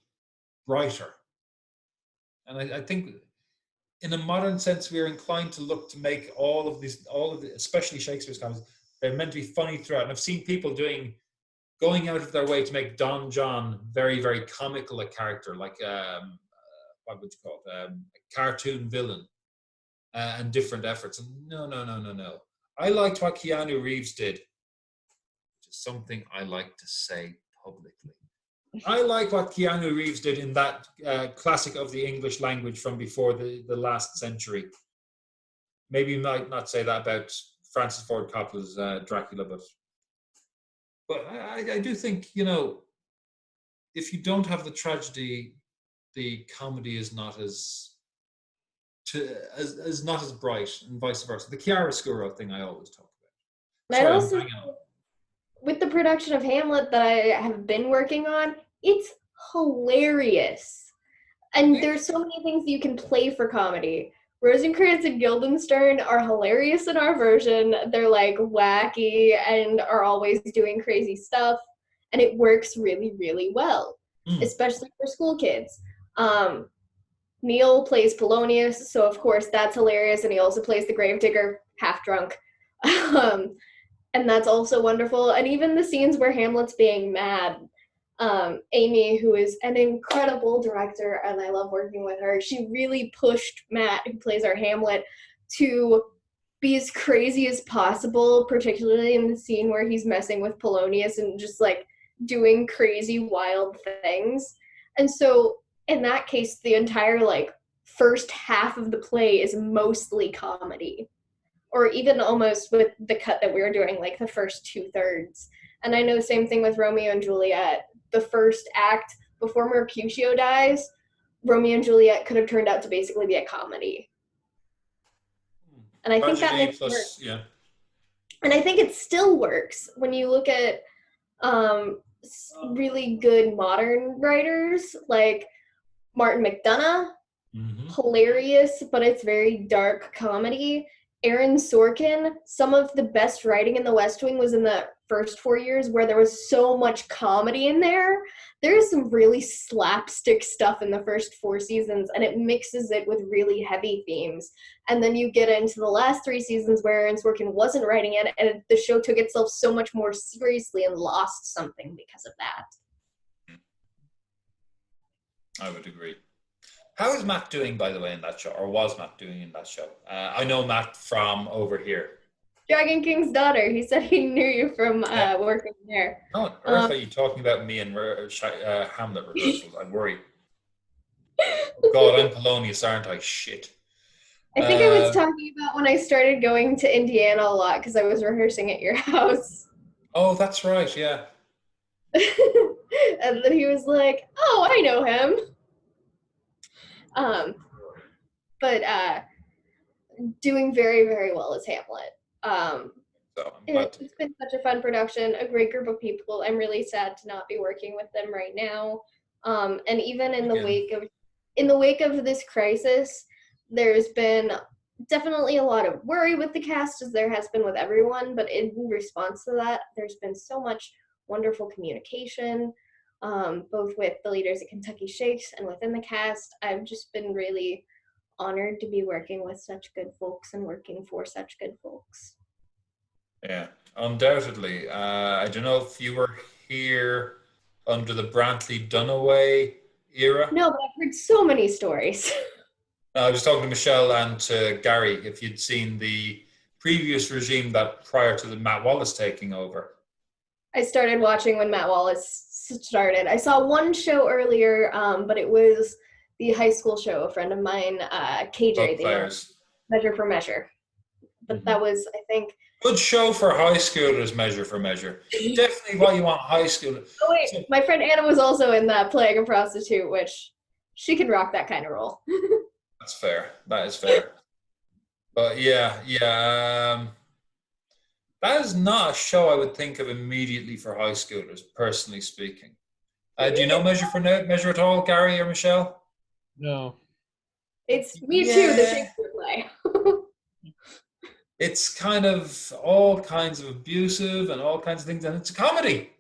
Speaker 5: brighter. And I think in a modern sense, we are inclined to look to make all of the, especially Shakespeare's comedies, they're meant to be funny throughout. And I've seen people going out of their way to make Don John very, very comical a character, like, what would you call it, a cartoon villain, and different efforts. And no. I liked what Keanu Reeves did, which is something I like to say publicly. I like what Keanu Reeves did in that classic of the English language from before the last century. Maybe you might not say that about Francis Ford Coppola's Dracula, but I do think, you know, if you don't have the tragedy, the comedy is not as bright, and vice versa. The chiaroscuro thing I always talk about.
Speaker 4: And also, with the production of Hamlet that I have been working on, it's hilarious. And there's so many things you can play for comedy. Rosencrantz and Guildenstern are hilarious in our version. They're like wacky and are always doing crazy stuff. And it works really, really well, especially for school kids. Neil plays Polonius, so of course that's hilarious. And he also plays the gravedigger, half drunk. And that's also wonderful. And even the scenes where Hamlet's being mad, Amy, who is an incredible director, and I love working with her, she really pushed Matt, who plays our Hamlet, to be as crazy as possible, particularly in the scene where he's messing with Polonius and just like doing crazy, wild things. And so in that case, the entire like first half of the play is mostly comedy. Or even almost with the cut that we were doing, like the first 2/3. And I know same thing with Romeo and Juliet. The first act, before Mercutio dies, Romeo and Juliet could have turned out to basically be a comedy. And I think that
Speaker 5: Tragedy
Speaker 4: makes
Speaker 5: plus, yeah.
Speaker 4: and I think it still works when you look at really good modern writers like Martin McDonagh,
Speaker 5: Mm-hmm.
Speaker 4: hilarious, but it's very dark comedy. Aaron Sorkin, some of the best writing in The West Wing was in the first 4 years where there was so much comedy in there. There is some really slapstick stuff in the first 4 seasons, and it mixes it with really heavy themes. And then you get into the last 3 seasons where Aaron Sorkin wasn't writing it, and the show took itself so much more seriously and lost something because of that.
Speaker 5: I would agree. How is Matt doing, by the way, in that show? Or was Matt doing in that show? I know Matt from over here.
Speaker 4: Dragon King's daughter. He said he knew you from working there.
Speaker 5: How on earth are you talking about me in Hamlet rehearsals? I'm worried. Oh God, I'm Polonius, aren't I? Shit.
Speaker 4: I think I was talking about when I started going to Indiana a lot because I was rehearsing at your house.
Speaker 5: Oh, that's right, yeah.
Speaker 4: And then he was like, "Oh, I know him." But doing very, very well as Hamlet.
Speaker 5: So
Speaker 4: It's been such a fun production, a great group of people. I'm really sad to not be working with them right now. And even in the wake of this crisis, there's been definitely a lot of worry with the cast, as there has been with everyone. But in response to that, there's been so much wonderful communication, both with the leaders at Kentucky Shakes and within the cast. I've just been really honored to be working with such good folks and working for such good folks.
Speaker 5: Yeah, undoubtedly. I don't know if you were here under the Brantley Dunaway era.
Speaker 4: No, but I've heard so many stories.
Speaker 5: I was talking to Michelle and to Gary if you'd seen the previous regime that prior to the Matt Wallace taking over.
Speaker 4: I started watching when Matt Wallace started. I saw one show earlier, but it was the high school show. A friend of mine, KJ, the Measure for Measure. But that was, I think,
Speaker 5: good show for high schoolers. Measure for Measure. Definitely what you want high schoolers.
Speaker 4: Oh wait, my friend Anna was also in that, playing a prostitute, which she could rock that kind of role.
Speaker 5: That's fair. That is fair. But yeah. That is not a show I would think of immediately for high schoolers, personally speaking. Do you know Measure for Measure at all, Gary or Michelle?
Speaker 3: No.
Speaker 4: It's Me Too, the Shakespeare play.
Speaker 5: It's kind of all kinds of abusive and all kinds of things, and it's a comedy.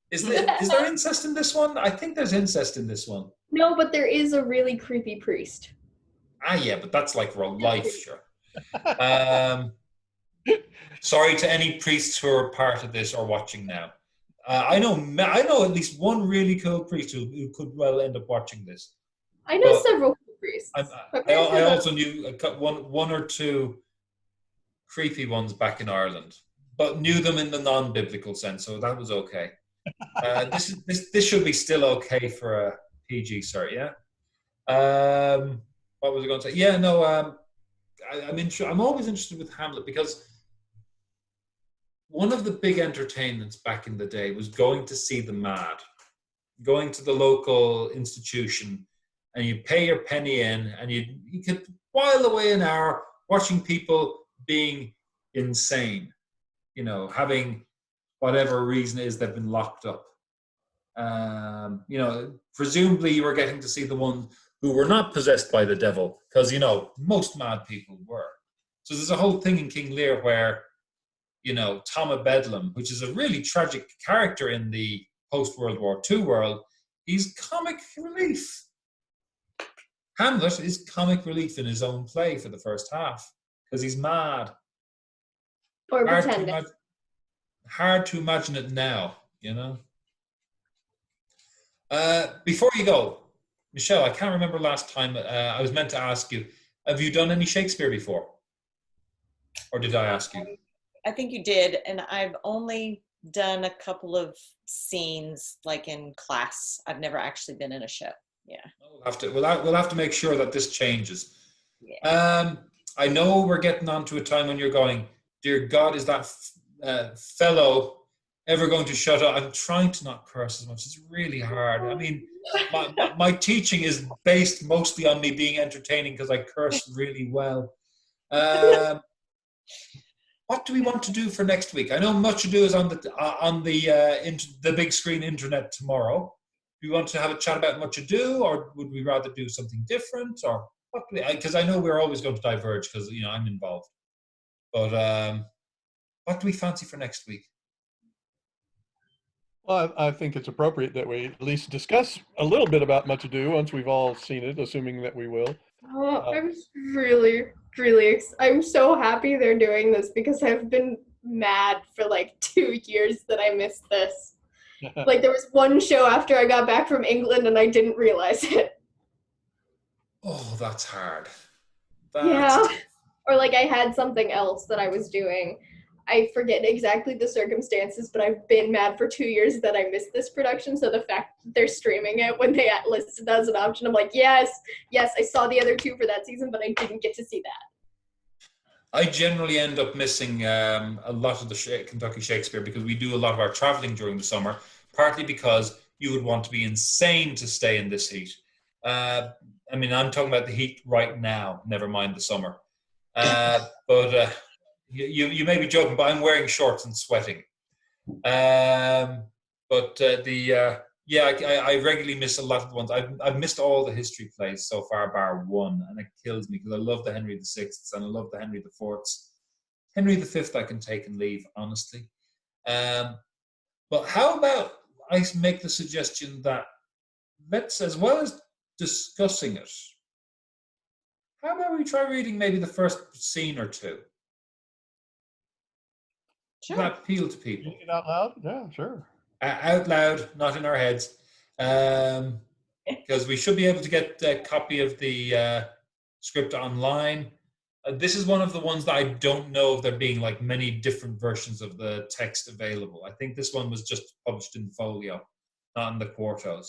Speaker 5: Is there incest in this one? I think there's incest in this one.
Speaker 4: No, but there is a really creepy priest.
Speaker 5: Yeah, but that's like real life, sure. Sorry to any priests who are part of this or watching now. I know at least one really cool priest who could well end up watching this.
Speaker 4: I know several cool priests.
Speaker 5: I also knew one or two creepy ones back in Ireland, but knew them in the non-biblical sense, so that was okay. This should be still okay for a PG, cert, yeah. What was I going to say? Yeah, no. I'm always interested with Hamlet because one of the big entertainments back in the day was going to see the Mad, going to the local institution, and you pay your penny in, and you could while away an hour watching people being insane, having whatever reason it is they've been locked up. Presumably you were getting to see the ones who were not possessed by the devil, because most mad people were. So there's a whole thing in King Lear where Tom of Bedlam, which is a really tragic character in the post-World War II world, he's comic relief. Hamlet is comic relief in his own play for the first half because he's mad.
Speaker 4: Or pretending.
Speaker 5: Hard to imagine it now, Before you go, Michelle, I can't remember last time I was meant to ask you, have you done any Shakespeare before? Or did I ask you?
Speaker 2: I think you did, and I've only done a couple of scenes like in class. I've never actually been in a show. Yeah.
Speaker 5: We'll have to make sure that this changes.
Speaker 2: Yeah.
Speaker 5: I know we're getting on to a time when you're going, dear God, is that fellow ever going to shut up. I'm trying to not curse as much. It's really hard. I mean, my teaching is based mostly on me being entertaining because I curse really well. What do we want to do for next week? I know Much Ado is on the big screen internet tomorrow. Do we want to have a chat about Much Ado, or would we rather do something different, or what? Because I know we're always going to diverge because I'm involved. But what do we fancy for next week?
Speaker 3: Well, I think it's appropriate that we at least discuss a little bit about Much Ado once we've all seen it, assuming that we will.
Speaker 4: I'm really, I'm so happy they're doing this because I've been mad for like 2 years that I missed this. Like there was one show after I got back from England and I didn't realize it.
Speaker 5: Oh, that's hard.
Speaker 4: Yeah. Or like I had something else that I was doing. I forget exactly the circumstances, but I've been mad for 2 years that I missed this production. So the fact that they're streaming it when they listed that as an option, I'm like, yes, I saw the other 2 for that season, but I didn't get to see that.
Speaker 5: I generally end up missing a lot of the Kentucky Shakespeare because we do a lot of our traveling during the summer, partly because you would want to be insane to stay in this heat. I mean, I'm talking about the heat right now, never mind the summer. But you may be joking, but I'm wearing shorts and sweating. I regularly miss a lot of the ones. I've missed all the history plays so far, bar one, and it kills me because I love the Henry VI and I love the Henry IV. Henry V I can take and leave, honestly. But how about I make the suggestion that let's, as well as discussing it, how about we try reading maybe the first scene or 2?
Speaker 2: Sure.
Speaker 5: That appeal to people.
Speaker 3: Reading it out loud? Yeah, sure.
Speaker 5: Out loud, not in our heads. Because we should be able to get a copy of the script online. This is one of the ones that I don't know of there being like many different versions of the text available. I think this one was just published in folio, not in the quartos.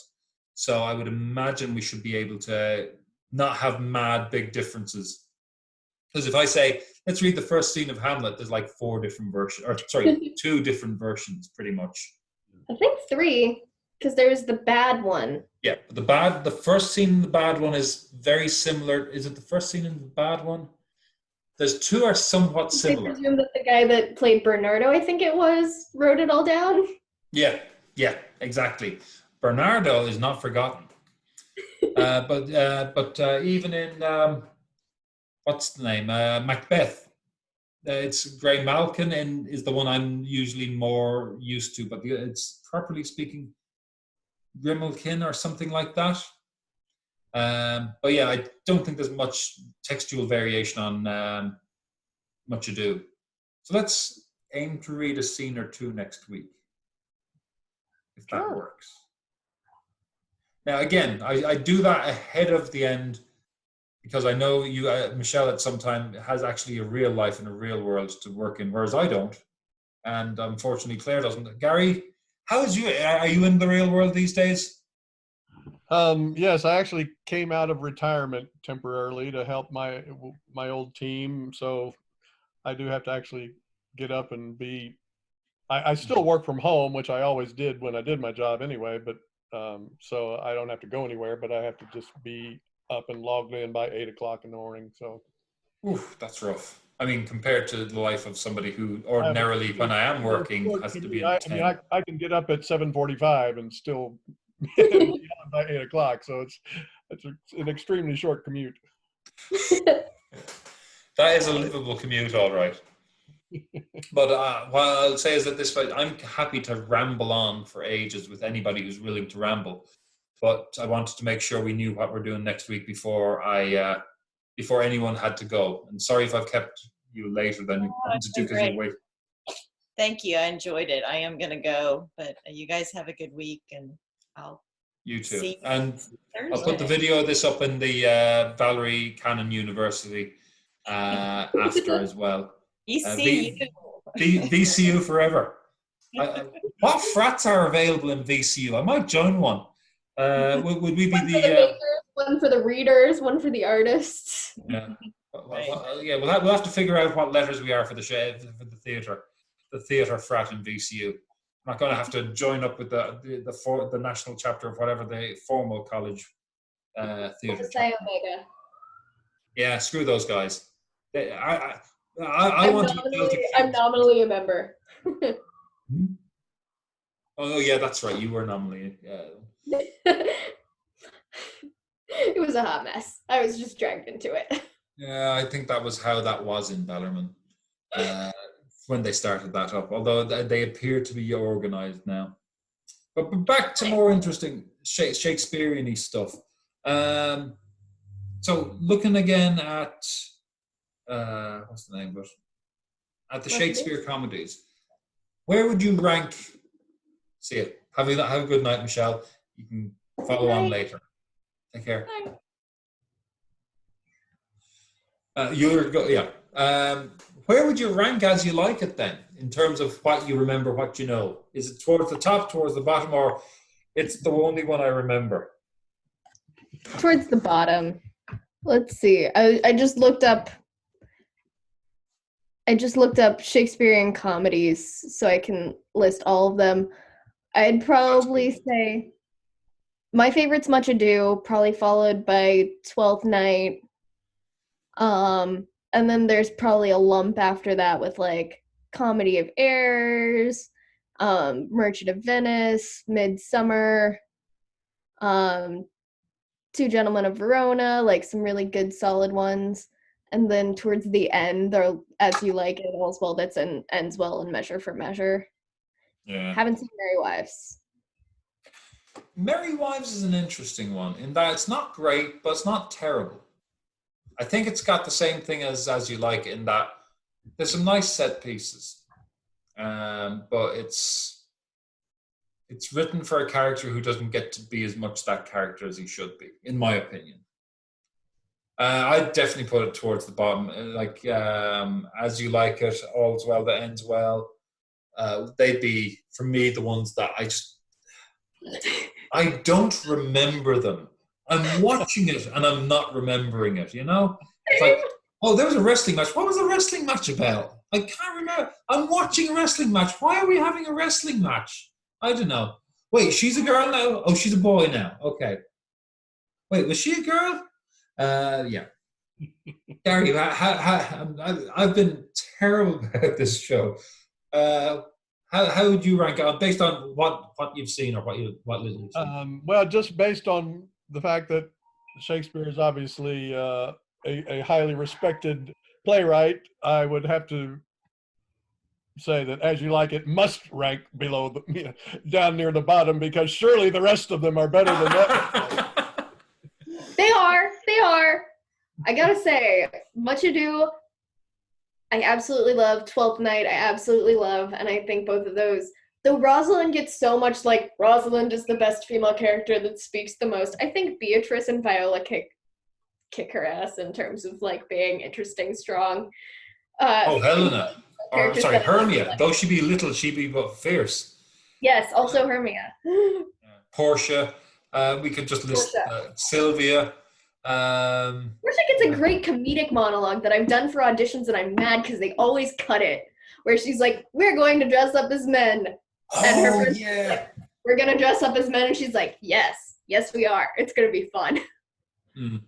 Speaker 5: So I would imagine we should be able to not have mad big differences. Because if I say, let's read the first scene of Hamlet, there's like 4 different versions, or sorry, 2 different versions, pretty much.
Speaker 4: I think 3, because there was the bad one.
Speaker 5: Yeah, but the first scene in the bad one is very similar. Is it the first scene in the bad one? There's 2 are somewhat similar.
Speaker 4: I presume that the guy that played Bernardo, I think it was, wrote it all down.
Speaker 5: Yeah, exactly. Bernardo is not forgotten. But even in what's the name? Macbeth. It's Grey Malkin and is the one I'm usually more used to, but it's properly speaking Grimmelkin or something like that. But yeah, I don't think there's much textual variation on Much Ado. So let's aim to read a scene or 2 next week, if that works. Now, again, I do that ahead of the end because I know you, Michelle, at some time has actually a real life in a real world to work in, whereas I don't. And unfortunately, Claire doesn't. Gary, how is you? Are you in the real world these days?
Speaker 3: Yes, I actually came out of retirement temporarily to help my old team. So I do have to actually get up and be. I still work from home, which I always did when I did my job anyway. But so I don't have to go anywhere, but I have to just be up and logged in by 8 o'clock in the morning. So,
Speaker 5: oof, that's rough. I mean, compared to the life of somebody who ordinarily, when I am working, has to be.
Speaker 3: I can get up at 7:45 and still be on by 8 o'clock. So it's an extremely short commute.
Speaker 5: That is a livable commute, all right. But what I'll say is that this way, I'm happy to ramble on for ages with anybody who's willing to ramble. But I wanted to make sure we knew what we're doing next week before anyone had to go. And sorry if I've kept you later than you wanted to do because you're waiting.
Speaker 2: Thank you. I enjoyed it. I am going to go, but you guys have a good week, and I'll
Speaker 5: you too.
Speaker 2: see you
Speaker 5: and
Speaker 2: Thursday.
Speaker 5: I'll put the video of this up in the Valerie Cannon University after as well.
Speaker 2: VCU.
Speaker 5: VCU forever. What frats are available in VCU? I might join one. Would we be
Speaker 4: one for the makers, one for the readers, one for the artists?
Speaker 5: Yeah, we'll have to figure out what letters we are for the theater frat in VCU. I'm not going to have to join up with the national chapter of whatever the formal college theatre.
Speaker 4: Psi Omega.
Speaker 5: Yeah, screw those guys. I want to be Celtic.
Speaker 4: I'm nominally a member.
Speaker 5: Oh yeah, that's right. You were nominally.
Speaker 4: It was a hot mess. I was just dragged into it.
Speaker 5: Yeah, I think that was how that was in Bellarmine when they started that up. Although they appear to be organised now. But back to more interesting Shakespearean-y stuff. So looking again at what's the name of it? At the Shakespeare comedies, where would you rank? See it. Have a good night, Michelle. You can follow on later. Take care. Where would you rank As You Like It then, in terms of what you remember, what you know? Is it towards the top, towards the bottom, or it's the only one I remember?
Speaker 4: Towards the bottom. Let's see. I just looked up Shakespearean comedies so I can list all of them. I'd probably say my favorite's Much Ado, probably followed by Twelfth Night. And then there's probably a lump after that with like Comedy of Errors, Merchant of Venice, Midsummer, Two Gentlemen of Verona, like some really good solid ones. And then towards the end, there, As You Like It, All's Well That Ends Well, and Measure for Measure.
Speaker 5: Yeah.
Speaker 4: Haven't seen Merry Wives.
Speaker 5: Merry Wives is an interesting one in that it's not great, but it's not terrible. I think it's got the same thing as You Like It in that there's some nice set pieces, but it's written for a character who doesn't get to be as much that character as he should be, in my opinion. I'd definitely put it towards the bottom. Like As You Like It, All's Well That Ends Well. They'd be, for me, the ones that I don't remember them. I'm watching it and I'm not remembering it, you know? It's like, oh, there was a wrestling match. What was the wrestling match about? I can't remember. I'm watching a wrestling match. Why are we having a wrestling match? I don't know. Wait, she's a girl now? Oh, she's a boy now. Okay. Wait, was she a girl? Yeah. Gary, I've been terrible about this show. How would you rank it based on what you've seen or what little you've seen?
Speaker 3: Well, just based on the fact that Shakespeare is obviously a highly respected playwright, I would have to say that As You Like It must rank below down near the bottom, because surely the rest of them are better than that.
Speaker 4: They are. I gotta say, Much Ado, I absolutely love. Twelfth Night, I absolutely love. And I think both of those, though Rosalind gets so much like, Rosalind is the best female character that speaks the most, I think Beatrice and Viola kick her ass in terms of like being interesting, strong.
Speaker 5: Helena. Or, sorry, Hermia. Like. Though she be little, she be but fierce.
Speaker 4: Yes, also Hermia.
Speaker 5: Portia. We could just list Sylvia.
Speaker 4: Portia gets a great comedic monologue that I've done for auditions, and I'm mad because they always cut it. Where she's like, "We're going to dress up as men," and her friends are like, "We're gonna dress up as men," and she's like, "Yes, we are. It's gonna be fun."
Speaker 5: Mm.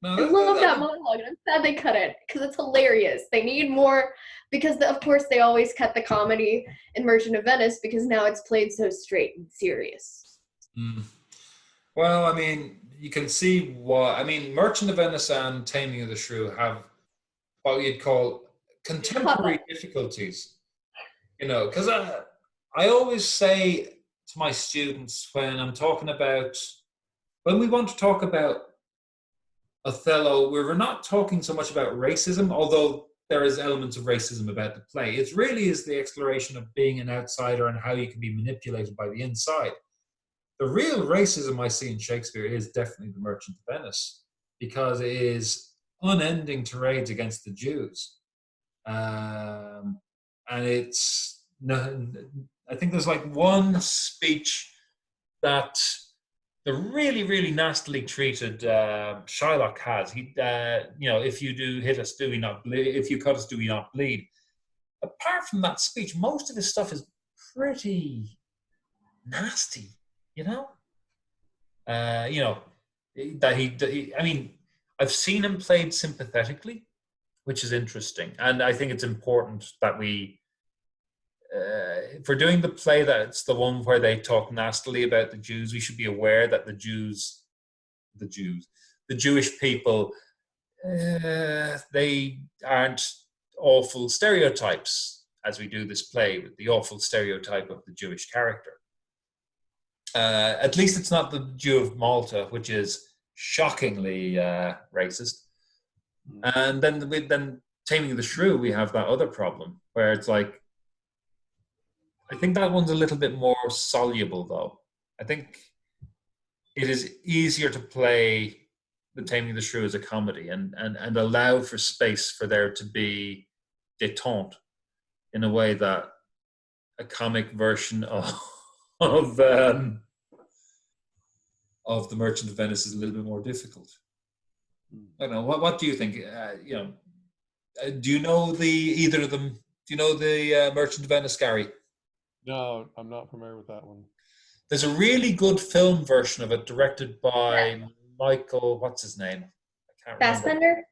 Speaker 5: No,
Speaker 4: I love that monologue, and I'm sad they cut it because it's hilarious. They need more, because of course they always cut the comedy in Merchant of Venice because now it's played so straight and serious.
Speaker 5: Mm. Well, I mean, you can see why. I mean, Merchant of Venice and Taming of the Shrew have what you'd call contemporary difficulties. You know, because I always say to my students when we want to talk about Othello, we're not talking so much about racism, although there is elements of racism about the play. It really is the exploration of being an outsider and how you can be manipulated by the inside. The real racism I see in Shakespeare is definitely the Merchant of Venice, because it is unending tirades against the Jews. And it's, I think there's like one speech that the really, really nastily treated Shylock has. He, if you do hit us, do we not bleed? If you cut us, do we not bleed? Apart from that speech, most of his stuff is pretty nasty, you know. I mean, I've seen him played sympathetically, which is interesting, and I think it's important that if we're doing the play that's the one where they talk nastily about the Jews, we should be aware that the Jewish people, they aren't awful stereotypes as we do this play with the awful stereotype of the Jewish character. At least it's not the Jew of Malta, which is shockingly racist. And then Taming of the Shrew, we have that other problem where it's like, I think that one's a little bit more soluble, though. I think it is easier to play the Taming of the Shrew as a comedy and allow for space for there to be détente in a way that a comic version of the Merchant of Venice is a little bit more difficult. I don't know. What do you think? Do you know either of them? Do you know the Merchant of Venice, Gary?
Speaker 3: No, I'm not familiar with that one.
Speaker 5: There's a really good film version of it directed by Michael. What's his name? I can't remember.
Speaker 4: Fassbender?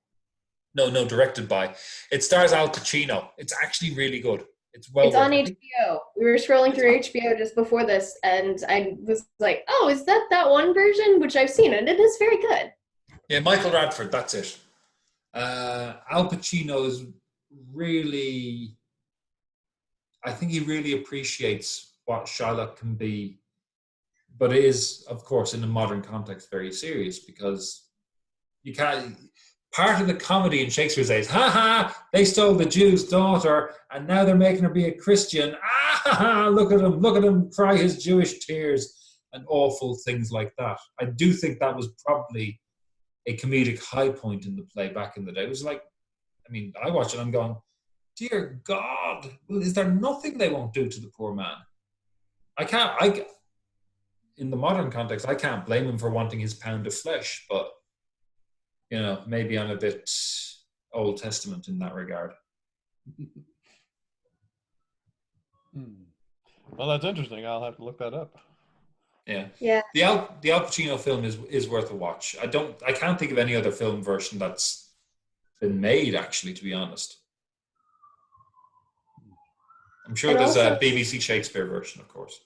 Speaker 5: No, directed by. It stars Al Pacino. It's actually really good. It's well.
Speaker 4: It's on HBO. We were scrolling through HBO just before this, and I was like, "Oh, is that one version?" Which I've seen, and it is very good.
Speaker 5: Yeah, Michael Radford. That's it. Al Pacino is really. I think he really appreciates what Shylock can be, but it is, of course, in a modern context, very serious because you can't. Part of the comedy in Shakespeare's days, they stole the Jew's daughter and now they're making her be a Christian. Look at him cry his Jewish tears and awful things like that. I do think that was probably a comedic high point in the play back in the day. It was like, I mean, I watch it, I'm going, dear God, is there nothing they won't do to the poor man? In the modern context, I can't blame him for wanting his pound of flesh, but maybe I'm a bit Old Testament in that regard.
Speaker 3: Well, that's interesting. I'll have to look that up.
Speaker 5: Yeah.
Speaker 4: Yeah.
Speaker 5: The Al Pacino film is worth a watch. I can't think of any other film version that's been made, actually, to be honest. I'm sure there's a BBC Shakespeare version, of course.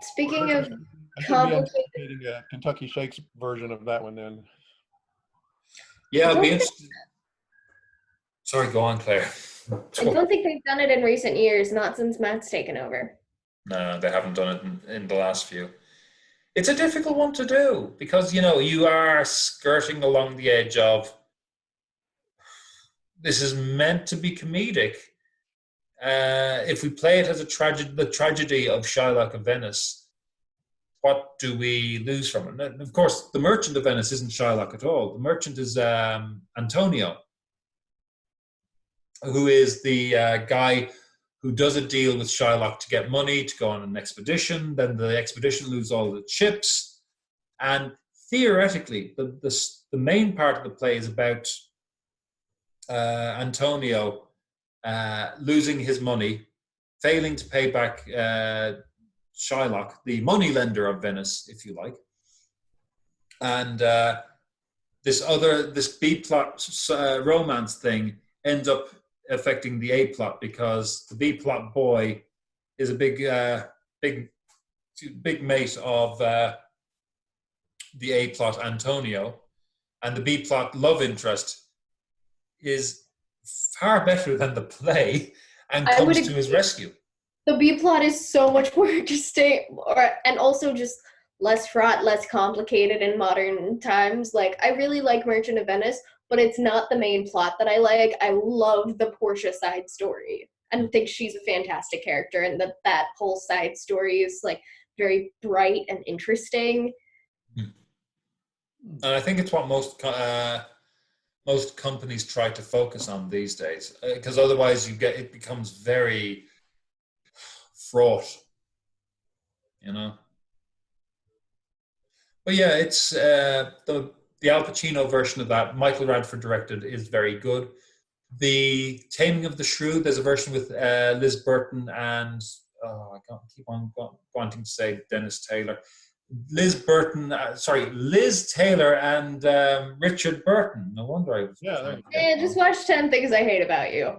Speaker 4: Speaking of
Speaker 3: I should be
Speaker 4: complicated,
Speaker 3: anticipating a Kentucky Shakespeare version of that one then.
Speaker 5: Yeah, I'll be interested. Sorry, go on, Claire.
Speaker 4: I don't think they've done it in recent years, not since Matt's taken over.
Speaker 5: No, they haven't done it in the last few. It's a difficult one to do because, you are skirting along the edge of this is meant to be comedic. If we play it as the tragedy of Shylock of Venice, what do we lose from it? And of course, the Merchant of Venice isn't Shylock at all. The Merchant is Antonio, who is the guy who does a deal with Shylock to get money to go on an expedition. Then the expedition loses all the ships. And theoretically, the main part of the play is about Antonio losing his money, failing to pay back Shylock, the moneylender of Venice, if you like. And this B-plot romance thing ends up affecting the A-plot because the B-plot boy is a big mate of the A-plot Antonio, and the B-plot love interest is far better than the play and comes to his rescue.
Speaker 4: The B plot is so much more interesting, and also just less fraught, less complicated in modern times. Like, I really like Merchant of Venice, but it's not the main plot that I like. I love the Portia side story. I think she's a fantastic character, and that whole side story is like very bright and interesting.
Speaker 5: And I think it's what most companies try to focus on these days, because otherwise it becomes very fraught, But yeah, it's the Al Pacino version of that. Michael Radford directed is very good. The Taming of the Shrew, there's a version with Liz Burton and, I can't keep on wanting to say Dennis Taylor. Liz Taylor and Richard Burton. No wonder I was.
Speaker 3: Yeah,
Speaker 4: Just watch 10 Things I Hate About You.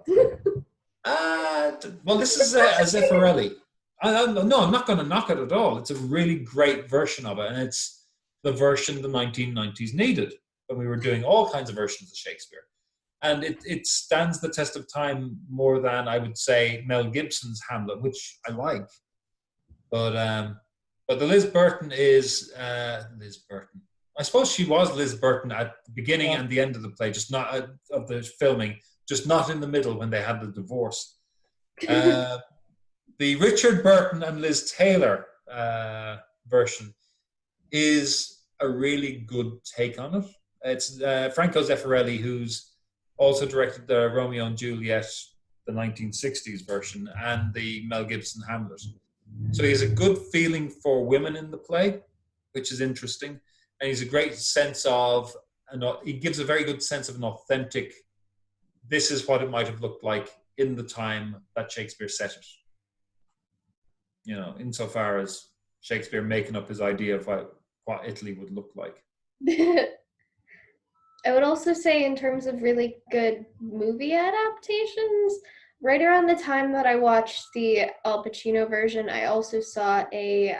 Speaker 5: Well, this is a Zeffirelli. No, I'm not going to knock it at all. It's a really great version of it, and it's the version the 1990s needed when we were doing all kinds of versions of Shakespeare. And it stands the test of time more than, I would say, Mel Gibson's Hamlet, which I like. But the Liz Burton is Liz Burton. I suppose she was Liz Burton at the beginning and the end of the play, just not of the filming, just not in the middle when they had the divorce. The Richard Burton and Liz Taylor version is a really good take on it. It's Franco Zeffirelli, who's also directed the Romeo and Juliet, the 1960s version, and the Mel Gibson Hamlet. So he has a good feeling for women in the play, which is interesting. And he's a great sense of, he gives a very good sense of an authentic, this is what it might have looked like in the time that Shakespeare set it. You know, insofar as Shakespeare making up his idea of what Italy would look like.
Speaker 4: I would also say, in terms of really good movie adaptations, right around the time that I watched the Al Pacino version, I also saw a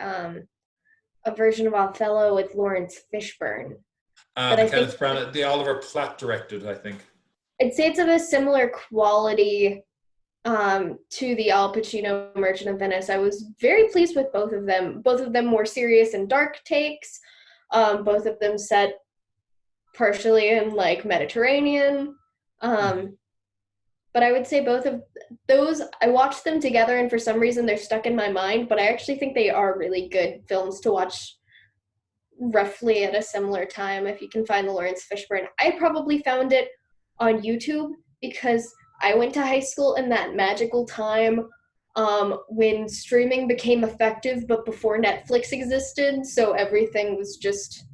Speaker 4: version of Othello with Lawrence Fishburne.
Speaker 5: The Kenneth Branagh, the Oliver Platt directed, I think.
Speaker 4: I'd say it's of a similar quality to the Al Pacino Merchant of Venice. I was very pleased with both of them. Both of them more serious and dark takes. Both of them set partially in like Mediterranean. But I would say both of those, I watched them together and for some reason they're stuck in my mind, but I actually think they are really good films to watch roughly at a similar time if you can find the Lawrence Fishburne. I probably found it on YouTube because I went to high school in that magical time when streaming became effective but before Netflix existed, so everything was just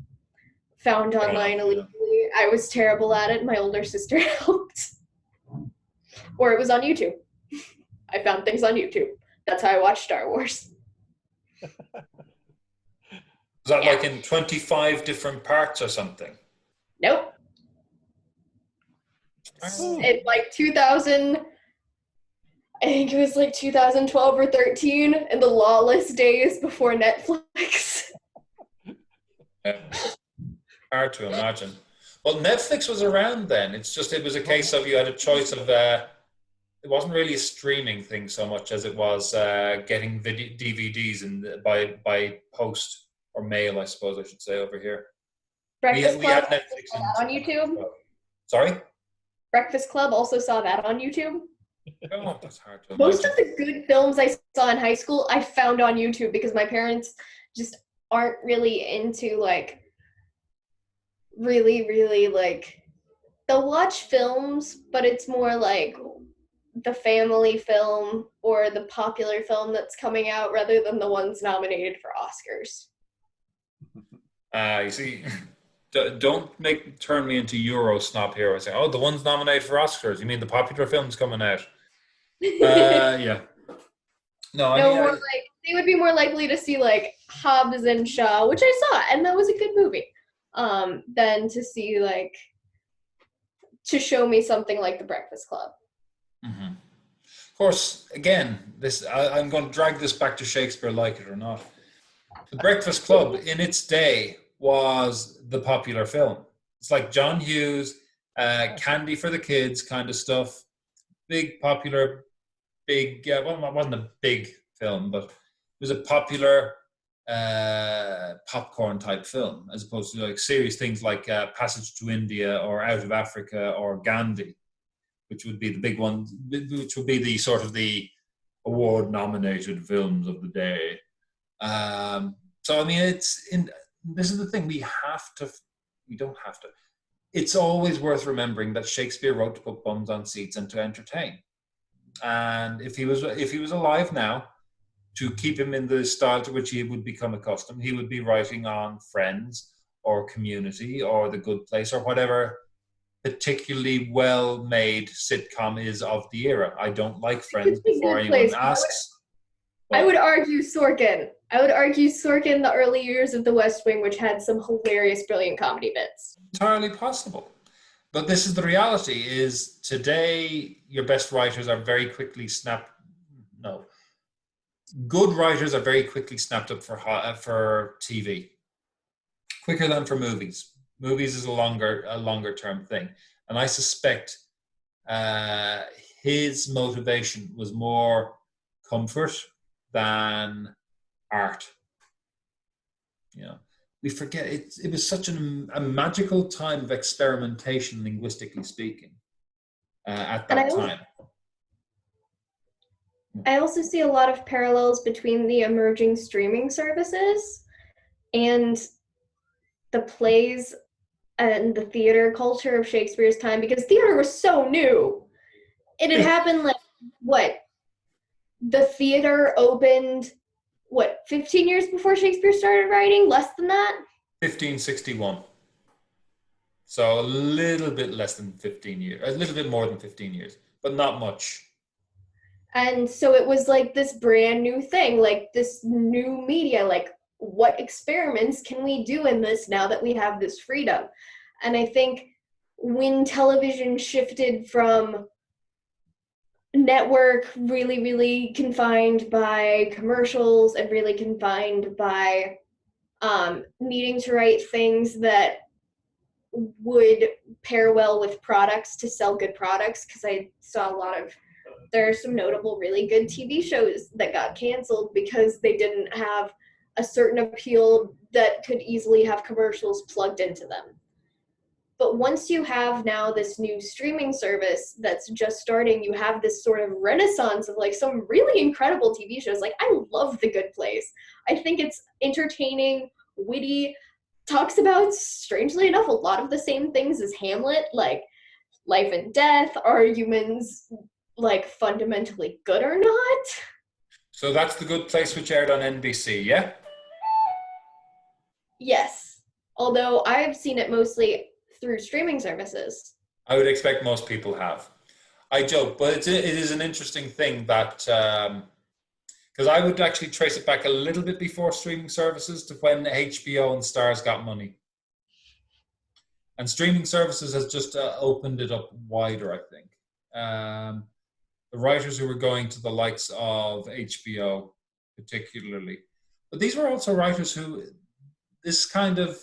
Speaker 4: found online illegally. I was terrible at it. My older sister helped. Or it was on YouTube. I found things on YouTube. That's how I watched Star Wars.
Speaker 5: Was that like in 25 different parts or something?
Speaker 4: Nope. It's like 2000, I think it was like 2012 or 13, in the lawless days before Netflix.
Speaker 5: Yeah. Hard to imagine. Well, Netflix was around then. It's just, it was a case of you had a choice of, it wasn't really a streaming thing so much as it was getting DVDs by post or mail, I suppose I should say, over here.
Speaker 4: Breakfast
Speaker 5: We had
Speaker 4: Club
Speaker 5: Netflix
Speaker 4: on YouTube.
Speaker 5: Sorry?
Speaker 4: Breakfast Club also saw that on YouTube.
Speaker 5: Oh, that's hard to imagine.
Speaker 4: Most of the good films I saw in high school, I found on YouTube because my parents just aren't really into like really like, they'll watch films, but it's more like the family film or the popular film that's coming out rather than the ones nominated for Oscars.
Speaker 5: You see, don't turn me into Euro snob here. I say, oh, the ones nominated for Oscars. You mean the popular films coming out? Yeah. No,
Speaker 4: More like they would be more likely to see like Hobbs and Shaw, which I saw, and that was a good movie, than to see like to show me something like The Breakfast Club.
Speaker 5: Mm-hmm. Of course, again, I'm going to drag this back to Shakespeare, like it or not. The Breakfast Club, in its day, was the popular film. It's like John Hughes, Candy for the Kids kind of stuff. Big, popular, well, it wasn't a big film, but it was a popular popcorn type film, as opposed to like serious things like Passage to India or Out of Africa or Gandhi, which would be the big one, which would be the sort of the award-nominated films of the day. So, I mean, this is the thing, we don't have to. It's always worth remembering that Shakespeare wrote to put bums on seats and to entertain. And if he was alive now, to keep him in the style to which he would become accustomed, he would be writing on Friends or Community or The Good Place or whatever particularly well-made sitcom is of the era. I don't like Friends
Speaker 4: It's a
Speaker 5: before
Speaker 4: good
Speaker 5: anyone
Speaker 4: place.
Speaker 5: asks.
Speaker 4: I would argue Sorkin. I would argue Sorkin, the early years of The West Wing, which had some hilarious, brilliant comedy bits.
Speaker 5: Entirely possible. But this is the reality, is today your best writers are very quickly good writers are very quickly snapped up for TV, quicker than for movies. Movies is a longer term thing, and I suspect his motivation was more comfort than art. You know, we forget it was such a magical time of experimentation, linguistically speaking, at that time.
Speaker 4: I also see a lot of parallels between the emerging streaming services and the plays and the theater culture of Shakespeare's time, because theater was so new. It had happened the theater opened 15 years before Shakespeare started writing? Less than that?
Speaker 5: 1561. So a little bit less than 15 years, a little bit more than 15 years, but not much.
Speaker 4: And so it was like this brand new thing, like this new media, like what experiments can we do in this now that we have this freedom? And I think when television shifted from network really, really confined by commercials and really confined by needing to write things that would pair well with products to sell good products, because I saw there are some notable really good TV shows that got canceled because they didn't have a certain appeal that could easily have commercials plugged into them. But once you have now this new streaming service that's just starting, you have this sort of renaissance of like some really incredible TV shows. Like, I love The Good Place. I think it's entertaining, witty, talks about, strangely enough, a lot of the same things as Hamlet, like life and death. Are humans like fundamentally good or not?
Speaker 5: So that's The Good Place, which aired on NBC, yeah?
Speaker 4: Yes. Although I've seen it mostly through streaming services.
Speaker 5: I would expect most people have. I joke, but it is an interesting thing that, because I would actually trace it back a little bit before streaming services to when HBO and Stars got money. And streaming services has just opened it up wider, I think. The writers who were going to the likes of HBO, particularly. But these were also writers who, this kind of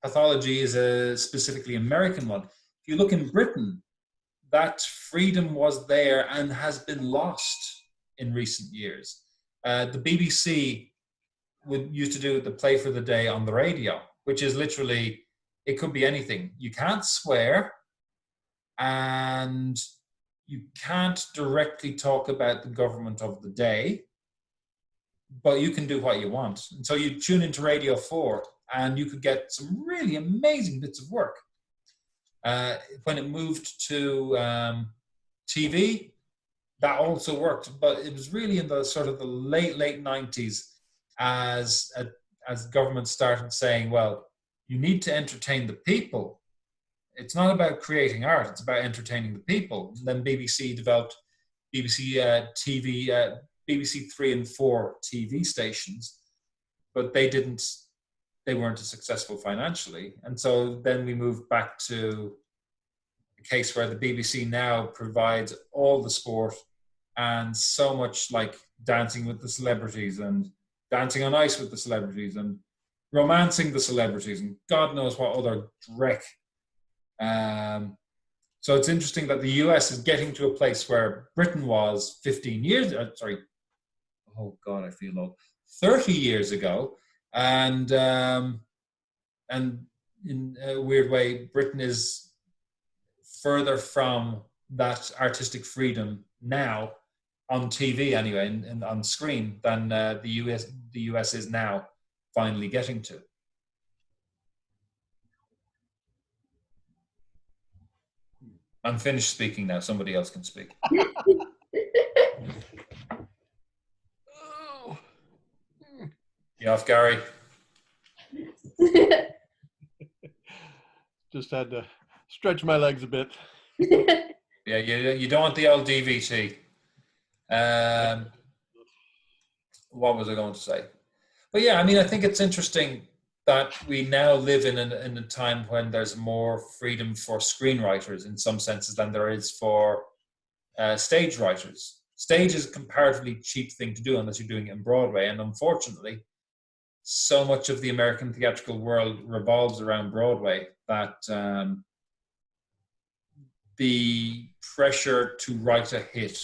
Speaker 5: pathology is a specifically American one. If you look in Britain, that freedom was there and has been lost in recent years. The BBC used to do the play for the day on the radio, which is literally, it could be anything. You can't swear, and you can't directly talk about the government of the day, but you can do what you want. And so you tune into Radio 4 and you could get some really amazing bits of work. When it moved to TV, that also worked, but it was really in the sort of the late 90s as government started saying, well, you need to entertain the people. It's not about creating art, it's about entertaining the people. And then BBC developed BBC 3 and 4 TV stations, but they weren't as successful financially. And so then we moved back to a case where the BBC now provides all the sport and so much, like Dancing with the Celebrities and Dancing on Ice with the Celebrities and Romancing the Celebrities and God knows what other dreck. So it's interesting that the US is getting to a place where Britain was 15 years, oh God, I feel old, 30 years ago. And in a weird way, Britain is further from that artistic freedom now on TV anyway, and on screen, than the US is now finally getting to. I'm finished speaking now. Somebody else can speak. You off, Gary?
Speaker 3: Just had to Stretch my legs a bit.
Speaker 5: Yeah, you don't want the old DVT. What was I going to say? But yeah, I mean, I think it's interesting that we now live in a time when there's more freedom for screenwriters in some senses than there is for stage writers. Stage is a comparatively cheap thing to do unless you're doing it in Broadway. And unfortunately, so much of the American theatrical world revolves around Broadway that the pressure to write a hit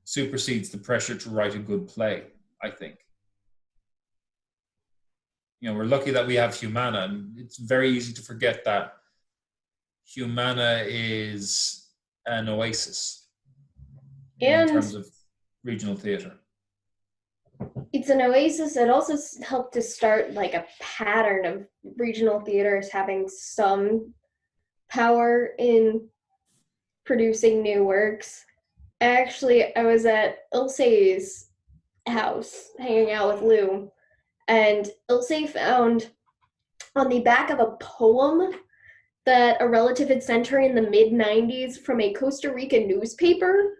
Speaker 5: supersedes the pressure to write a good play, I think. You know, we're lucky that we have Humana, and it's very easy to forget that Humana is an oasis in terms of regional theatre.
Speaker 4: It's an oasis. It also helped to start like a pattern of regional theaters having some power in producing new works. Actually, I was at Ilse's house hanging out with Lou, and Ilse found on the back of a poem that a relative had sent her in the mid-90s from a Costa Rican newspaper.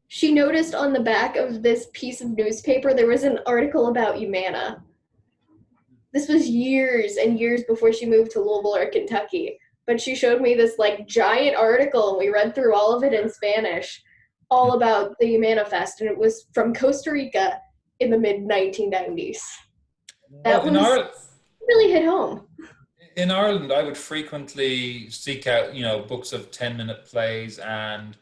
Speaker 4: She noticed on the back of this piece of newspaper there was an article about Humana. This was years and years before she moved to Louisville or Kentucky, but she showed me this like giant article, and we read through all of it in Spanish, all about the Humana Fest, and it was from Costa Rica in the mid-1990s. That was really hit home.
Speaker 5: In Ireland, I would frequently seek out, books of 10-minute plays and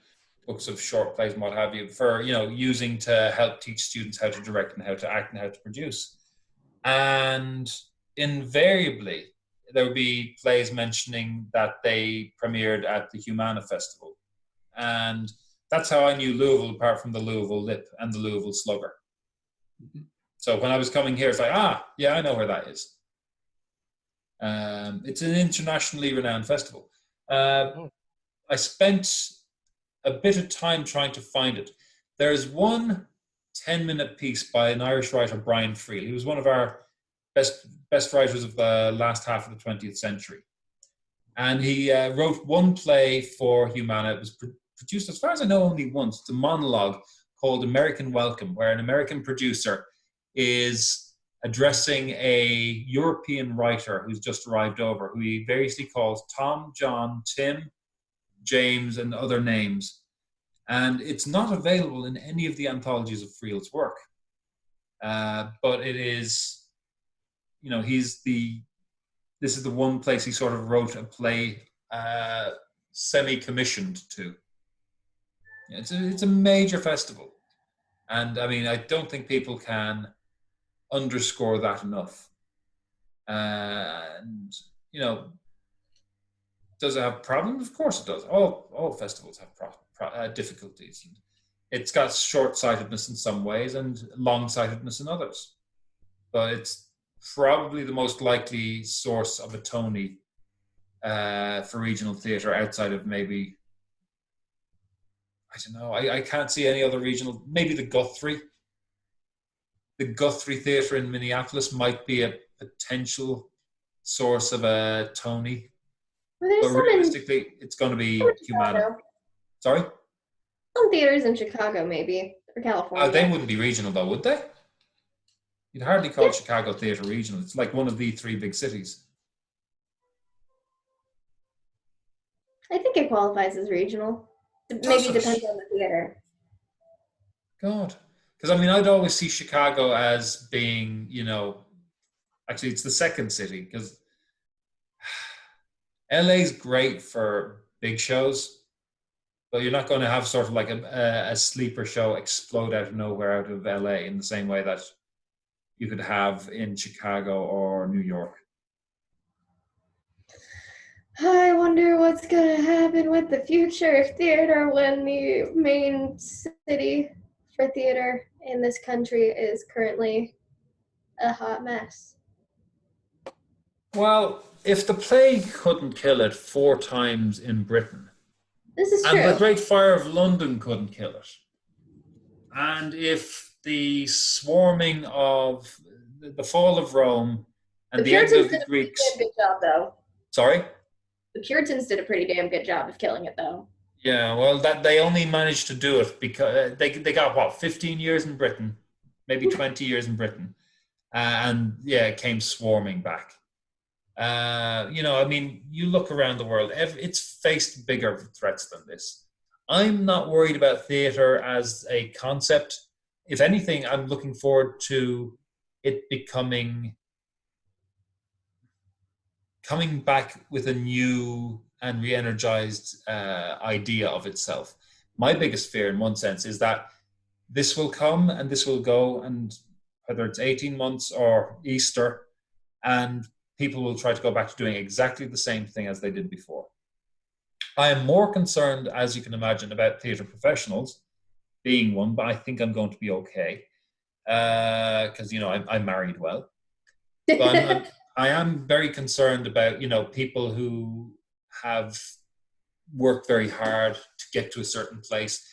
Speaker 5: books of short plays and what have you for, using to help teach students how to direct and how to act and how to produce. And invariably, there would be plays mentioning that they premiered at the Humana Festival. And that's how I knew Louisville, apart from the Louisville Lip and the Louisville Slugger. Mm-hmm. So when I was coming here, it's like, yeah, I know where that is. It's an internationally renowned festival. I spent a bit of time trying to find it. There's one 10-minute piece by an Irish writer, Brian Friel. He was one of our best writers of the last half of the 20th century. And he wrote one play for Humana. It was produced, as far as I know, only once. It's a monologue called American Welcome, where an American producer is addressing a European writer who's just arrived over, who he variously calls Tom, John, Tim, James, and other names. And it's not available in any of the anthologies of Friel's work. But it is, this is the one place he sort of wrote a play semi-commissioned to. It's a major festival. And I mean, I don't think people can underscore that enough. And, does it have problems? Of course it does. All festivals have difficulties. And it's got short-sightedness in some ways and long-sightedness in others. But it's probably the most likely source of a Tony for regional theatre outside of maybe, I don't know, I can't see any other regional, maybe the Guthrie. The Guthrie Theatre in Minneapolis might be a potential source of a Tony. But realistically, it's going to be Humana. Sorry?
Speaker 4: Some theaters in Chicago, maybe, or California.
Speaker 5: They wouldn't be regional, though, would they? You'd hardly call Chicago Theatre regional. It's like one of the three big cities.
Speaker 4: I think it qualifies as regional. Maybe it depends on the theater.
Speaker 5: God. Because, I mean, I'd always see Chicago as being, actually, it's the second city, because LA's great for big shows, but you're not going to have sort of like a sleeper show explode out of nowhere out of LA in the same way that you could have in Chicago or New York.
Speaker 4: I wonder what's going to happen with the future of theater when the main city for theater in this country is currently a hot mess.
Speaker 5: Well, if the plague couldn't kill it 4 times in Britain,
Speaker 4: this is true,
Speaker 5: and the Great Fire of London couldn't kill it, and if the swarming of the fall of Rome and the end of the Greeks,
Speaker 4: good job, though.
Speaker 5: Sorry?
Speaker 4: The Puritans did a pretty damn good job of killing it, though.
Speaker 5: Yeah, well, that they only managed to do it because they got what 15 years in Britain, maybe 20 years in Britain, and yeah, it came swarming back. I mean, you look around the world; it's faced bigger threats than this. I'm not worried about theatre as a concept. If anything, I'm looking forward to it coming back with a new and re-energized idea of itself. My biggest fear, in one sense, is that this will come and this will go, and whether it's 18 months or Easter, and people will try to go back to doing exactly the same thing as they did before. I am more concerned, as you can imagine, about theatre professionals, being one, but I think I'm going to be okay because I'm married well. But I am very concerned about people who have worked very hard to get to a certain place.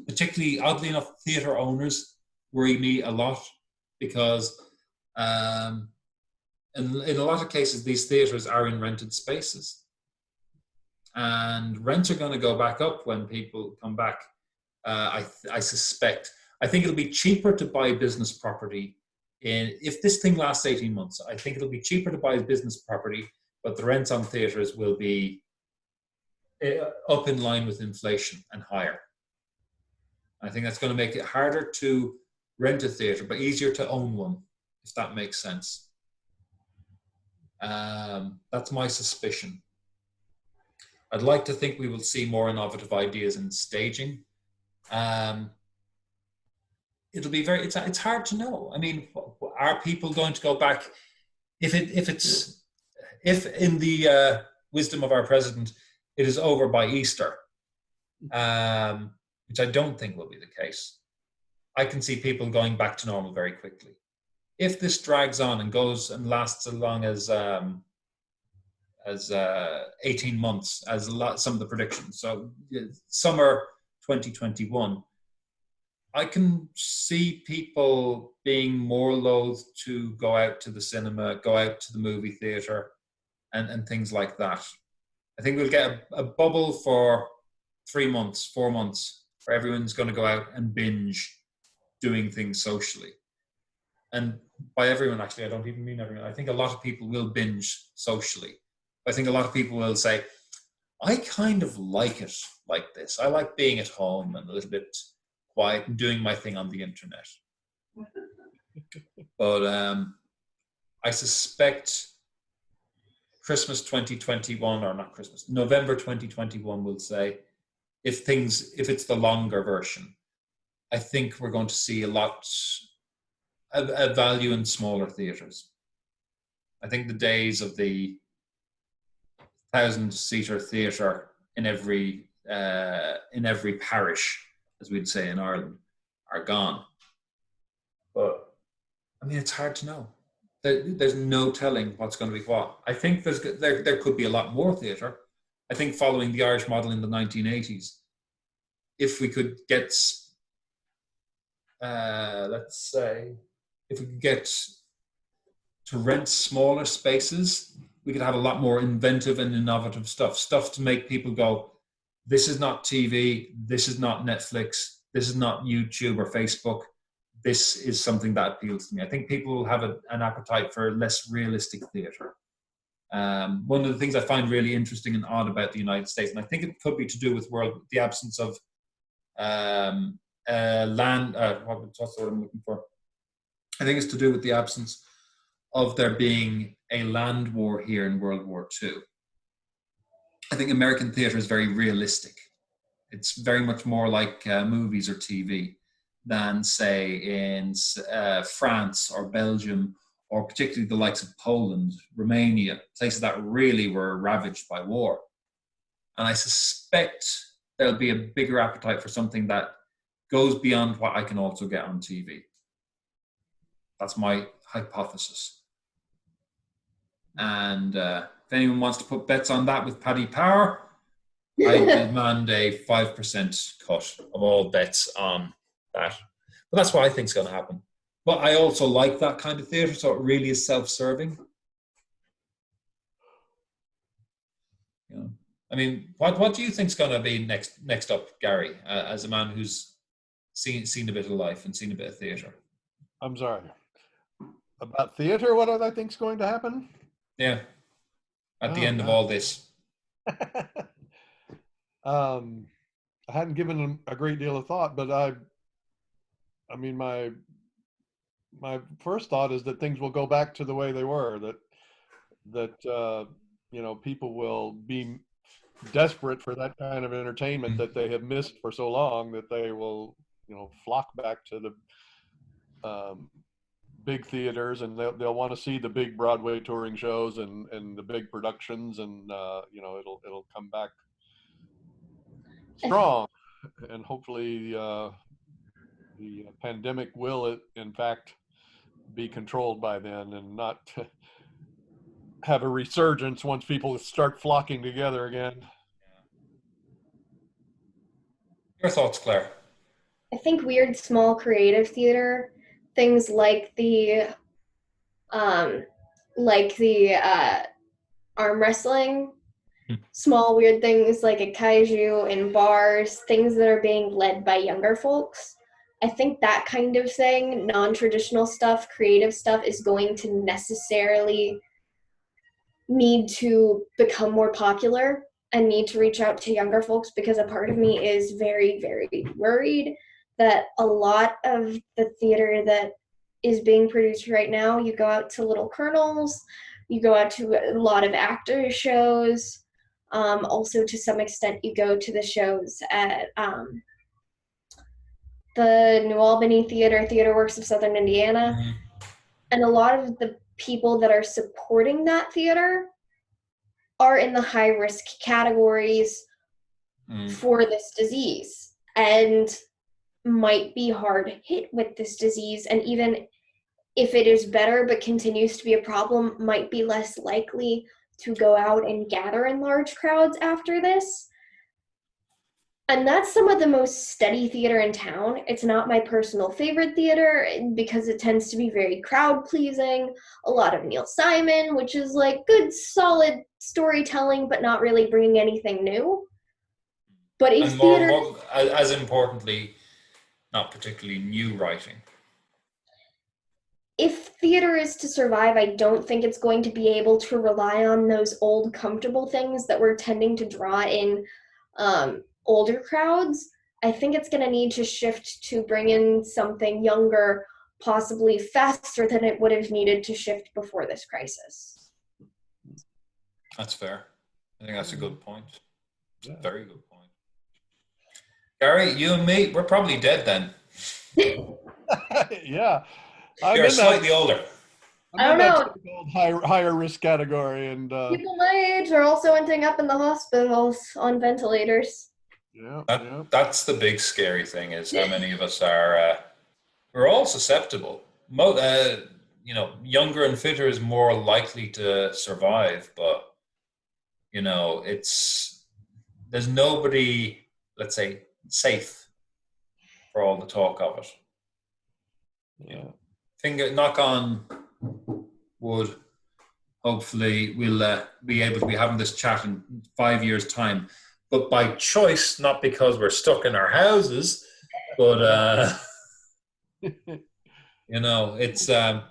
Speaker 5: Particularly, oddly enough, theatre owners worry me a lot because in a lot of cases, these theatres are in rented spaces. And rents are going to go back up when people come back. I suspect. I think it'll be cheaper to buy business property. If this thing lasts 18 months, I think it'll be cheaper to buy business property, but the rents on theatres will be up in line with inflation and higher. I think that's going to make it harder to rent a theatre, but easier to own one, if that makes sense. That's my suspicion. I'd like to think we will see more innovative ideas in staging. It'll be it's hard to know. I mean, are people going to go back if in the wisdom of our president it is over by Easter, which I don't think will be the case. I can see people going back to normal very quickly. If this drags on and goes and lasts as long as 18 months, as some of the predictions, so summer 2021, I can see people being more loath to go out to the cinema, go out to the movie theatre, and things like that. I think we'll get a bubble for 3 months, 4 months, where everyone's going to go out and binge doing things socially. And by everyone, actually, I don't even mean everyone. I think a lot of people will binge socially. I think a lot of people will say, I kind of like it like this. I like being at home and a little bit quiet and doing my thing on the internet. But I suspect Christmas 2021, or not Christmas, November 2021 will say, if it's the longer version, I think we're going to see a value in smaller theatres. I think the days of the 1,000-seater theatre in every parish, as we'd say in Ireland, are gone. But I mean, it's hard to know. There's no telling what's going to be what. I think there could be a lot more theatre. I think following the Irish model in the 1980s, if we could get, let's say, if we could get to rent smaller spaces, we could have a lot more inventive and innovative stuff to make people go, this is not TV, this is not Netflix, this is not YouTube or Facebook, this is something that appeals to me. I think people will have an appetite for less realistic theatre. One of the things I find really interesting and odd about the United States, and I think it could be to do with the absence of land, what's the word I'm looking for? I think it's to do with the absence of there being a land war here in World War II. I think American theatre is very realistic. It's very much more like movies or TV than, say, in France or Belgium, or particularly the likes of Poland, Romania, places that really were ravaged by war. And I suspect there'll be a bigger appetite for something that goes beyond what I can also get on TV. That's my hypothesis. And if anyone wants to put bets on that with Paddy Power, I demand a 5% cut of all bets on that. But that's what I think is going to happen. But I also like that kind of theatre, so it really is self-serving. You know, I mean, what do you think's going to be next up, Gary, as a man who's seen a bit of life and seen a bit of theatre?
Speaker 3: I'm sorry. About theater, what I think's going to happen?
Speaker 5: Yeah, at the
Speaker 3: Oh,
Speaker 5: end of
Speaker 3: God.
Speaker 5: all this.
Speaker 3: I hadn't given them a great deal of thought, but I mean, my first thought is that things will go back to the way they were. That you know, people will be desperate for that kind of entertainment that they have missed for so long, that they will, you know, flock back to the big theaters, and they'll want to see the big Broadway touring shows and the big productions, and you know, it'll come back strong, and hopefully the pandemic will in fact be controlled by then, and not have a resurgence once people start flocking together again.
Speaker 5: Your thoughts, Claire?
Speaker 4: I think weird, small, creative theater, things um, like the arm wrestling, small weird things like a kaiju in bars, things that are being led by younger folks. I think that kind of thing, non-traditional stuff, creative stuff, is going to necessarily need to become more popular and need to reach out to younger folks, because a part of me is very, very worried that a lot of the theater that is being produced right now, you go out to Little Colonels, you go out to a lot of actor shows, also to some extent you go to the shows at the New Albany Theater Works of Southern Indiana, and a lot of the people that are supporting that theater are in the high risk categories for this disease, and might be hard hit with this disease, and even if it is better but continues to be a problem, might be less likely to go out and gather in large crowds after this. And that's some of the most steady theater in town. It's not my personal favorite theater because it tends to be very crowd pleasing. A lot of Neil Simon, which is like good, solid storytelling, but not really bringing anything new. But if
Speaker 5: And
Speaker 4: theater,
Speaker 5: more, as importantly, not particularly new writing.
Speaker 4: if theater is to survive, I don't think it's going to be able to rely on those old, comfortable things that we're tending to draw in older crowds. I think it's going to need to shift to bring in something younger, possibly faster than it would have needed to shift before this crisis.
Speaker 5: That's fair. I think that's a good point. It's a very good point. Gary, you and me, we're probably dead then.
Speaker 3: Yeah.
Speaker 5: You're slightly older.
Speaker 4: I don't know.
Speaker 3: Higher risk category, and
Speaker 4: People my age are also ending up in the hospitals on ventilators.
Speaker 5: That's the big scary thing, is how many of us are. We're all susceptible. You know, younger and fitter is more likely to survive, but you know, there's nobody, let's say, safe for all the talk of it.
Speaker 3: Yeah.
Speaker 5: Knock on wood. Hopefully, we'll be able to be having this chat in 5 years' time, but by choice, not because we're stuck in our houses. But you know, it's it'll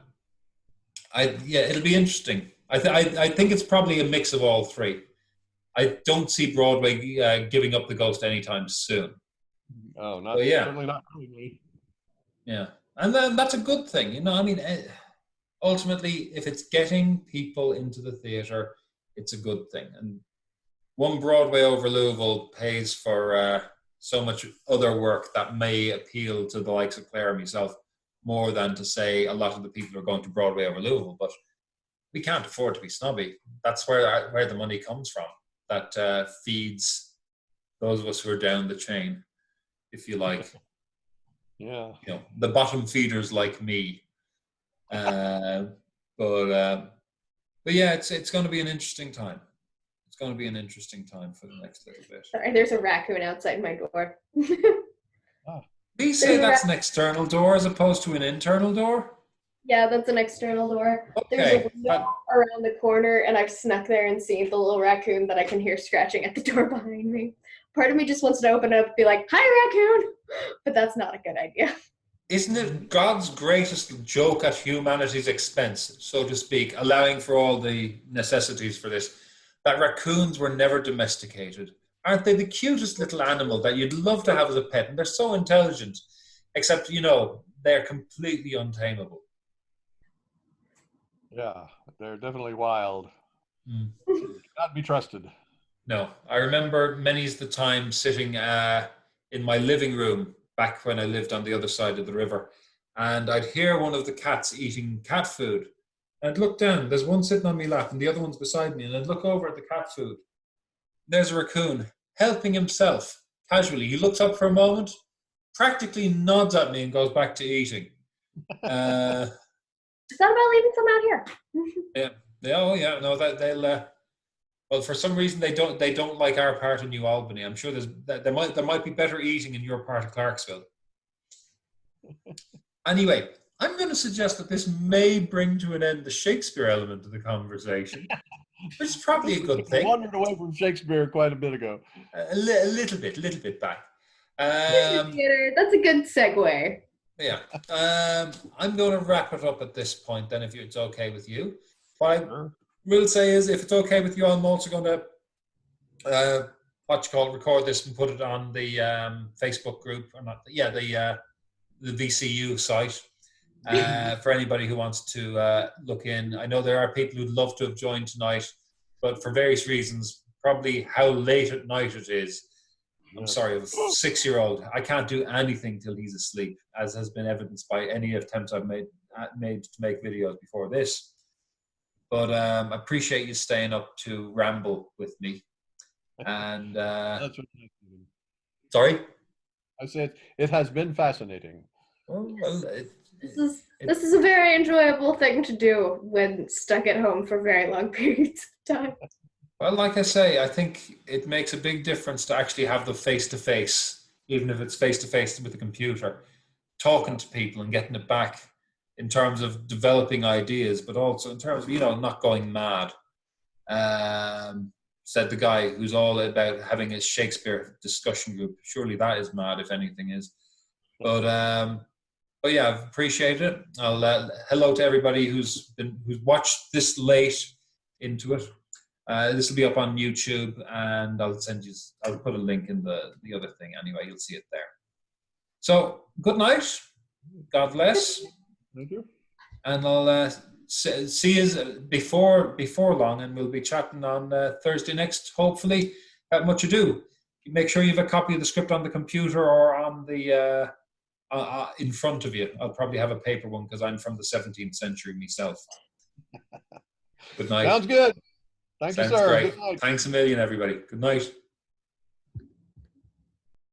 Speaker 5: be interesting. I think it's probably a mix of all three. I don't see Broadway giving up the ghost anytime soon.
Speaker 3: Oh, certainly not really.
Speaker 5: Yeah, and then that's a good thing, you know. I mean, ultimately, if it's getting people into the theatre, it's a good thing. And one Broadway over Louisville pays for so much other work that may appeal to the likes of Clare and myself more than to say a lot of the people who are going to Broadway over Louisville. But we can't afford to be snobby. That's where the money comes from. That feeds those of us who are down the chain, if you like.
Speaker 3: Yeah.
Speaker 5: You know, the bottom feeders like me. But yeah, it's going to be an interesting time. It's going to be an interesting time for the next little bit.
Speaker 4: Sorry, there's a raccoon outside my door.
Speaker 5: Please say that's an external door as opposed to an internal door.
Speaker 4: Yeah, that's an external door. There's a
Speaker 5: Okay.
Speaker 4: window around the corner, and I've snuck there and seen the little raccoon that I can hear scratching at the door behind me. Part of me just wants to open it up and be like, "Hi, raccoon," but that's not a good idea.
Speaker 5: Isn't it God's greatest joke at humanity's expense, so to speak, allowing for all the necessities for this, that raccoons were never domesticated? Aren't they the cutest little animal that you'd love to have as a pet? And they're so intelligent, except, they're completely untamable.
Speaker 3: Yeah, they're definitely wild.
Speaker 5: Mm.
Speaker 3: Cannot be trusted.
Speaker 5: No, I remember many's the time sitting in my living room back when I lived on the other side of the river, and I'd hear one of the cats eating cat food. I'd look down, there's one sitting on my lap and the other one's beside me, and I'd look over at the cat food. There's a raccoon helping himself casually. He looks up for a moment, practically nods at me and goes back to eating. Uh,
Speaker 4: Is that about leaving some out here?
Speaker 5: no, they'll. Well, for some reason they don't like our part of New Albany. I'm sure there might be better eating in your part of Clarksville. Anyway, I'm going to suggest that this may bring to an end the Shakespeare element of the conversation, which is probably a good thing.
Speaker 3: Wandered away from Shakespeare quite a bit ago.
Speaker 5: A little bit back.
Speaker 4: Theater. That's a good segue.
Speaker 5: Yeah. I'm going to wrap it up at this point then, if it's okay with you. What I will say is, if it's okay with you, I'm also going to record this and put it on the Facebook group, or not? Yeah, the VCU site for anybody who wants to look in. I know there are people who'd love to have joined tonight, but for various reasons, probably how late at night it is. I'm sorry, a 6-year-old. I can't do anything till he's asleep, as has been evidenced by any attempts I've made to make videos before this. But I appreciate you staying up to ramble with me. And
Speaker 3: That's what
Speaker 5: sorry?
Speaker 3: I said. It has been fascinating.
Speaker 5: Well,
Speaker 4: This is a very enjoyable thing to do when stuck at home for very long periods of time.
Speaker 5: well, like I say, I think it makes a big difference to actually have the face-to-face, even if it's face-to-face with the computer, talking to people and getting it back in terms of developing ideas, but also in terms of, not going mad. Said the guy who's all about having a Shakespeare discussion group. Surely that is mad, if anything is. But yeah, I've appreciated it. I'll hello to everybody who's watched this late into it. This will be up on YouTube, and I'll put a link in the other thing anyway. You'll see it there. So good night. God bless.
Speaker 3: Thank you.
Speaker 5: And I'll see you before long, and we'll be chatting on Thursday next, hopefully, at Much Ado. Make sure you have a copy of the script on the computer or on the in front of you. I'll probably have a paper one because I'm from the 17th century myself. Good night.
Speaker 3: Sounds good. Thank you,
Speaker 5: Sounds
Speaker 3: sir.
Speaker 5: great.
Speaker 3: Good night.
Speaker 5: Thanks a million, everybody. Good night.